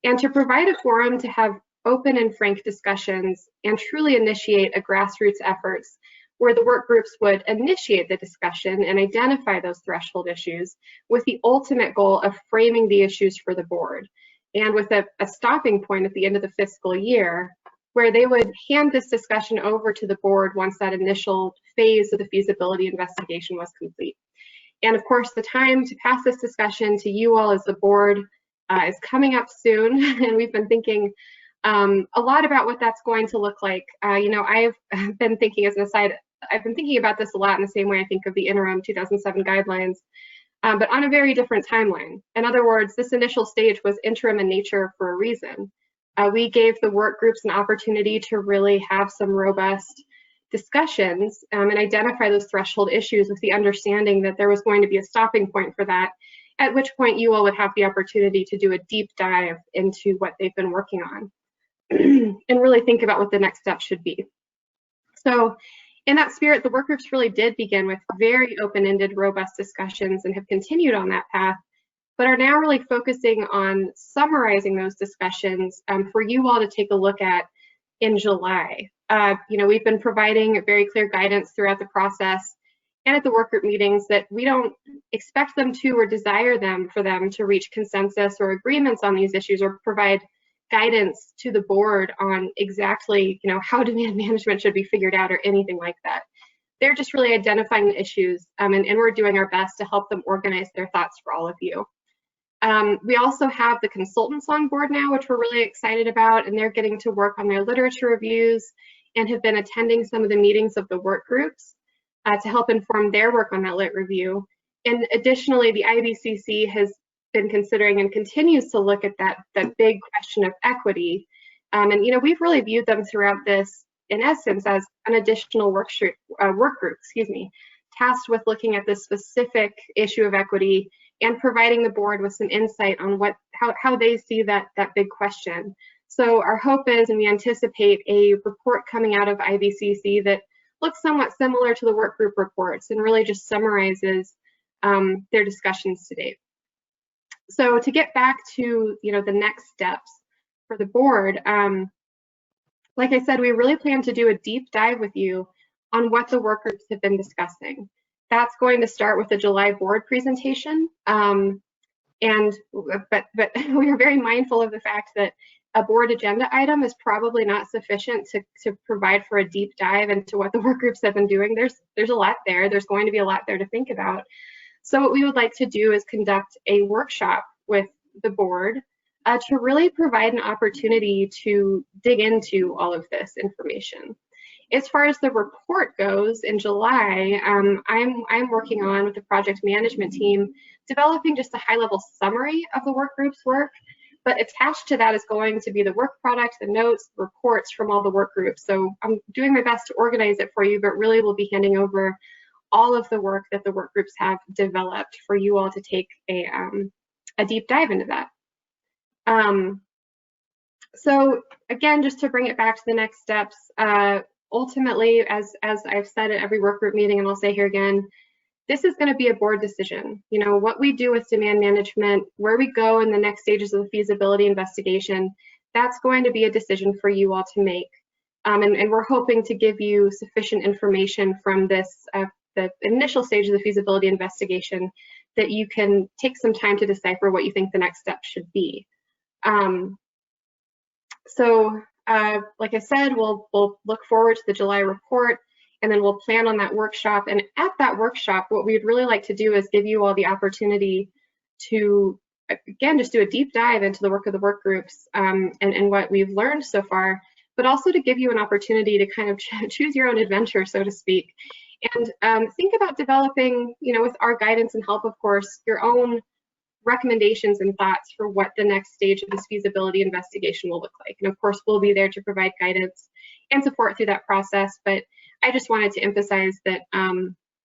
and to provide a forum to have open and frank discussions and truly initiate a grassroots efforts where the work groups would initiate the discussion and identify those threshold issues with the ultimate goal of framing the issues for the board, and with a stopping point at the end of the fiscal year where they would hand this discussion over to the board once that initial phase of the feasibility investigation was complete. And of course, the time to pass this discussion to you all as the board is coming up soon, and we've been thinking a lot about what that's going to look like. I've been thinking, as an aside, I've been thinking about this a lot in the same way I think of the interim 2007 guidelines, but on a very different timeline. In other words, this initial stage was interim in nature for a reason. We gave the work groups an opportunity to really have some robust discussions and identify those threshold issues with the understanding that there was going to be a stopping point for that, at which point you all would have the opportunity to do a deep dive into what they've been working on and really think about what the next step should be. So in that spirit, the work groups really did begin with very open-ended, robust discussions and have continued on that path, but are now really focusing on summarizing those discussions for you all to take a look at in July. We've been providing very clear guidance throughout the process and at the work group meetings that we don't expect them to or desire for them to reach consensus or agreements on these issues or provide guidance to the board on exactly how demand management should be figured out or anything like that. They're just really identifying the issues, and we're doing our best to help them organize their thoughts for all of you. We also have the consultants on board now, which we're really excited about, and they're getting to work on their literature reviews and have been attending some of the meetings of the work groups to help inform their work on that lit review. And additionally, the IBCC has been considering and continues to look at that big question of equity. And we've really viewed them throughout this, in essence, as an additional work group, tasked with looking at this specific issue of equity and providing the board with some insight on how they see that big question. So our hope is, and we anticipate a report coming out of IBCC that looks somewhat similar to the work group reports and really just summarizes their discussions to date. So to get back to the next steps for the board, like I said, we really plan to do a deep dive with you on what the work groups have been discussing. That's going to start with the July board presentation, but we are very mindful of the fact that a board agenda item is probably not sufficient to provide for a deep dive into what the work groups have been doing. There's a lot there. There's going to be a lot there to think about. So what we would like to do is conduct a workshop with the board to really provide an opportunity to dig into all of this information. As far as the report goes, in July, I'm working on, with the project management team, developing just a high-level summary of the work group's work, but attached to that is going to be the work product, the notes, the reports from all the work groups. So I'm doing my best to organize it for you, but really we'll be handing over all of the work that the work groups have developed for you all to take a deep dive into that. So again, just to bring it back to the next steps, ultimately, as I've said at every work group meeting, and I'll say here again, this is going to be a board decision. What we do with demand management, where we go in the next stages of the feasibility investigation, that's going to be a decision for you all to make. And we're hoping to give you sufficient information from this, the initial stage of the feasibility investigation, that you can take some time to decipher what you think the next step should be. Like I said, we'll look forward to the July report, and then we'll plan on that workshop. And at that workshop, what we'd really like to do is give you all the opportunity to, again, just do a deep dive into the work of the work groups and what we've learned so far, but also to give you an opportunity to kind of choose your own adventure, so to speak, and think about developing, with our guidance and help, of course, your own recommendations and thoughts for what the next stage of this feasibility investigation will look like. And of course, we'll be there to provide guidance and support through that process. But I just wanted to emphasize that,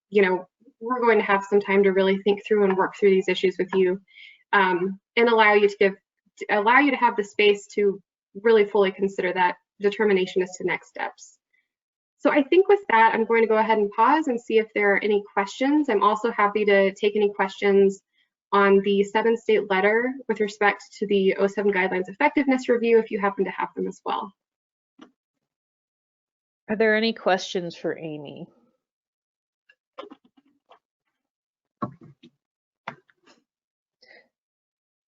you know, we're going to have some time to really think through and work through these issues with you, and allow you to have the space to really fully consider that determination as to next steps. So I think with that, I'm going to go ahead and pause and see if there are any questions. I'm also happy to take any questions on the 7-state letter with respect to the 07 guidelines effectiveness review, if you happen to have them as well. Are there any questions for Amy?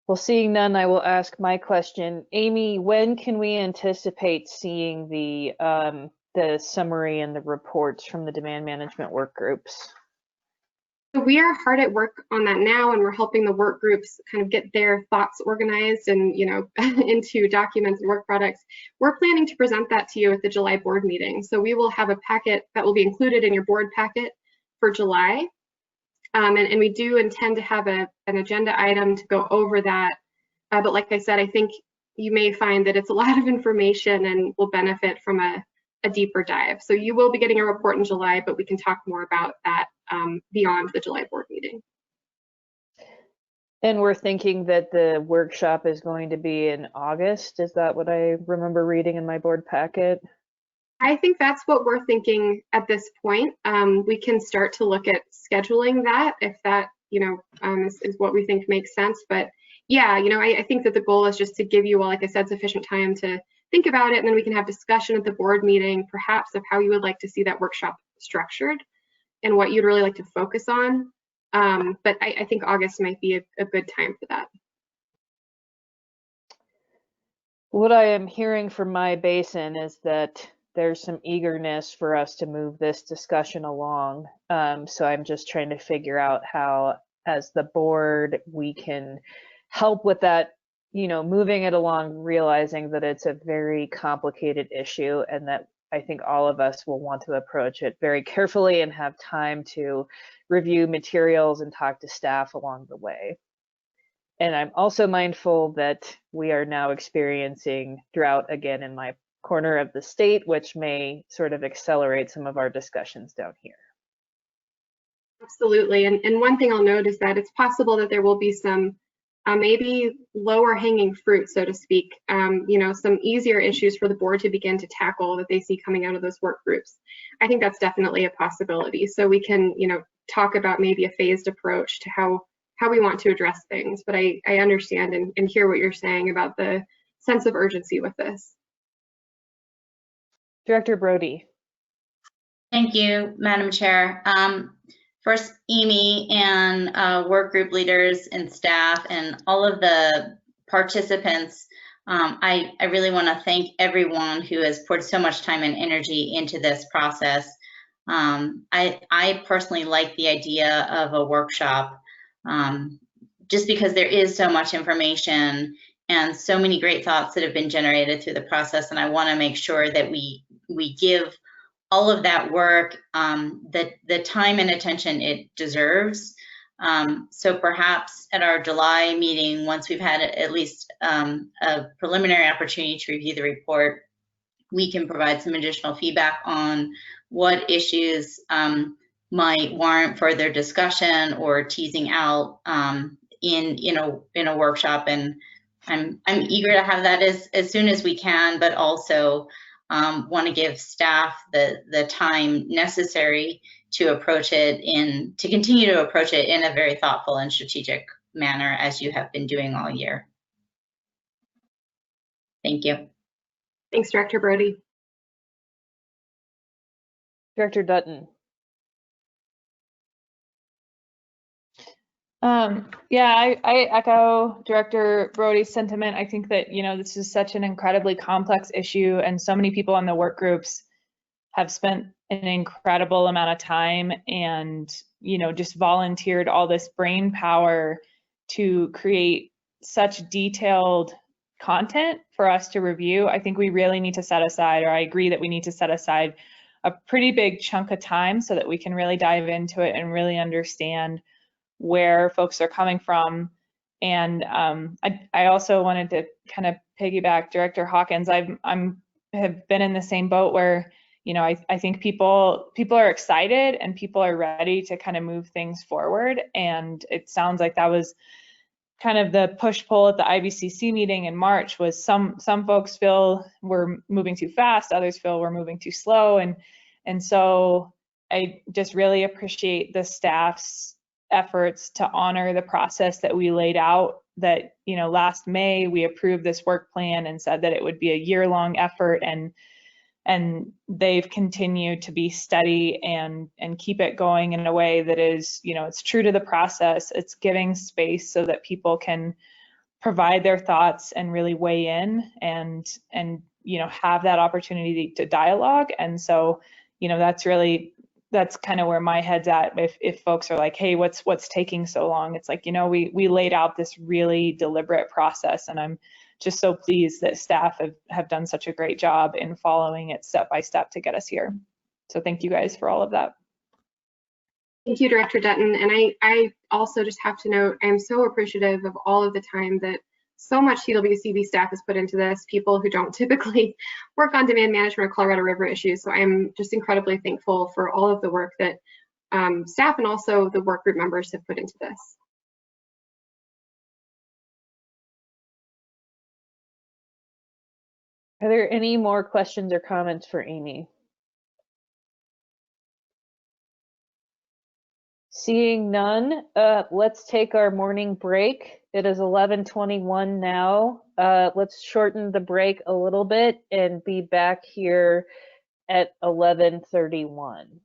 Well, seeing none, I will ask my question. Amy, when can we anticipate seeing the summary and the reports from the demand management work groups? So we are hard at work on that now, and we're helping the work groups kind of get their thoughts organized and, you know, into documents and work products. We're planning to present that to you at the July board meeting. So we will have a packet that will be included in your board packet for July. And we do intend to have an agenda item to go over that. But like I said, I think you may find that it's a lot of information and will benefit from a deeper dive. So you will be getting a report in July, but we can talk more about that beyond the July board meeting. And we're thinking that the workshop is going to be in August. Is that what I remember reading in my board packet? I think that's what we're thinking at this point. We can start to look at scheduling that if that, you know, is what we think makes sense. But yeah, you know, I think that the goal is just to give you all, like I said, sufficient time to think about it, and then we can have discussion at the board meeting, perhaps of how you would like to see that workshop structured and what you'd really like to focus on. But I think August might be a good time for that. What I am hearing from my basin is that there's some eagerness for us to move this discussion along. So I'm just trying to figure out how, as the board, we can help with that, you know, moving it along, realizing that it's a very complicated issue and that I think all of us will want to approach it very carefully and have time to review materials and talk to staff along the way. And I'm also mindful that we are now experiencing drought again in my corner of the state, which may sort of accelerate some of our discussions down here. Absolutely. And one thing I'll note is that it's possible that there will be some maybe lower hanging fruit, so to speak, you know, some easier issues for the board to begin to tackle that they see coming out of those work groups. I think that's definitely a possibility. So we can, you know, talk about maybe a phased approach to how we want to address things. But I understand and hear what you're saying about the sense of urgency with this. Director Brody. Thank you, Madam Chair. First, Amy and work group leaders and staff and all of the participants, I really want to thank everyone who has poured so much time and energy into this process. I personally like the idea of a workshop just because there is so much information and so many great thoughts that have been generated through the process, and I want to make sure that we give all of that work the time and attention it deserves. So perhaps at our July meeting, once we've had at least a preliminary opportunity to review the report, we can provide some additional feedback on what issues might warrant further discussion or teasing out in a workshop. And I'm eager to have that as soon as we can, but also want to give staff the time necessary to approach it to continue to approach it in a very thoughtful and strategic manner, as you have been doing all year. Thank you. Thanks, Director Brody. Director Dutton. Yeah, I echo Director Brody's sentiment. I think that, you know, this is such an incredibly complex issue, and so many people on the work groups have spent an incredible amount of time and, you know, just volunteered all this brain power to create such detailed content for us to review. I think we really need to set aside, or I agree that we need to set aside a pretty big chunk of time so that we can really dive into it and really understand where folks are coming from. And I also wanted to kind of piggyback Director Hawkins. I'm have been in the same boat where, you know, I think people are excited and people are ready to kind of move things forward. And it sounds like that was kind of the push-pull at the IBCC meeting in March. Was some folks feel we're moving too fast, others feel we're moving too slow, and so I just really appreciate the staff's efforts to honor the process that we laid out. That, you know, last May we approved this work plan and said that it would be a year-long effort, and they've continued to be steady and keep it going in a way that is, you know, it's true to the process. It's giving space so that people can provide their thoughts and really weigh in and you know, have that opportunity to dialogue. And so, you know, that's kind of where my head's at. If folks are like, hey, what's taking so long? It's like, you know, we laid out this really deliberate process, and I'm just so pleased that staff have done such a great job in following it step by step to get us here. So thank you guys for all of that. Thank you, Director Dutton. And I also just have to note, I'm so appreciative of all of the time that so much CWCB staff has put into this, people who don't typically work on demand management or Colorado River issues. So I'm just incredibly thankful for all of the work that staff and also the work group members have put into this. Are there any more questions or comments for Amy? Seeing none, let's take our morning break. It is 11:21 now. Let's shorten the break a little bit and be back here at 11:31.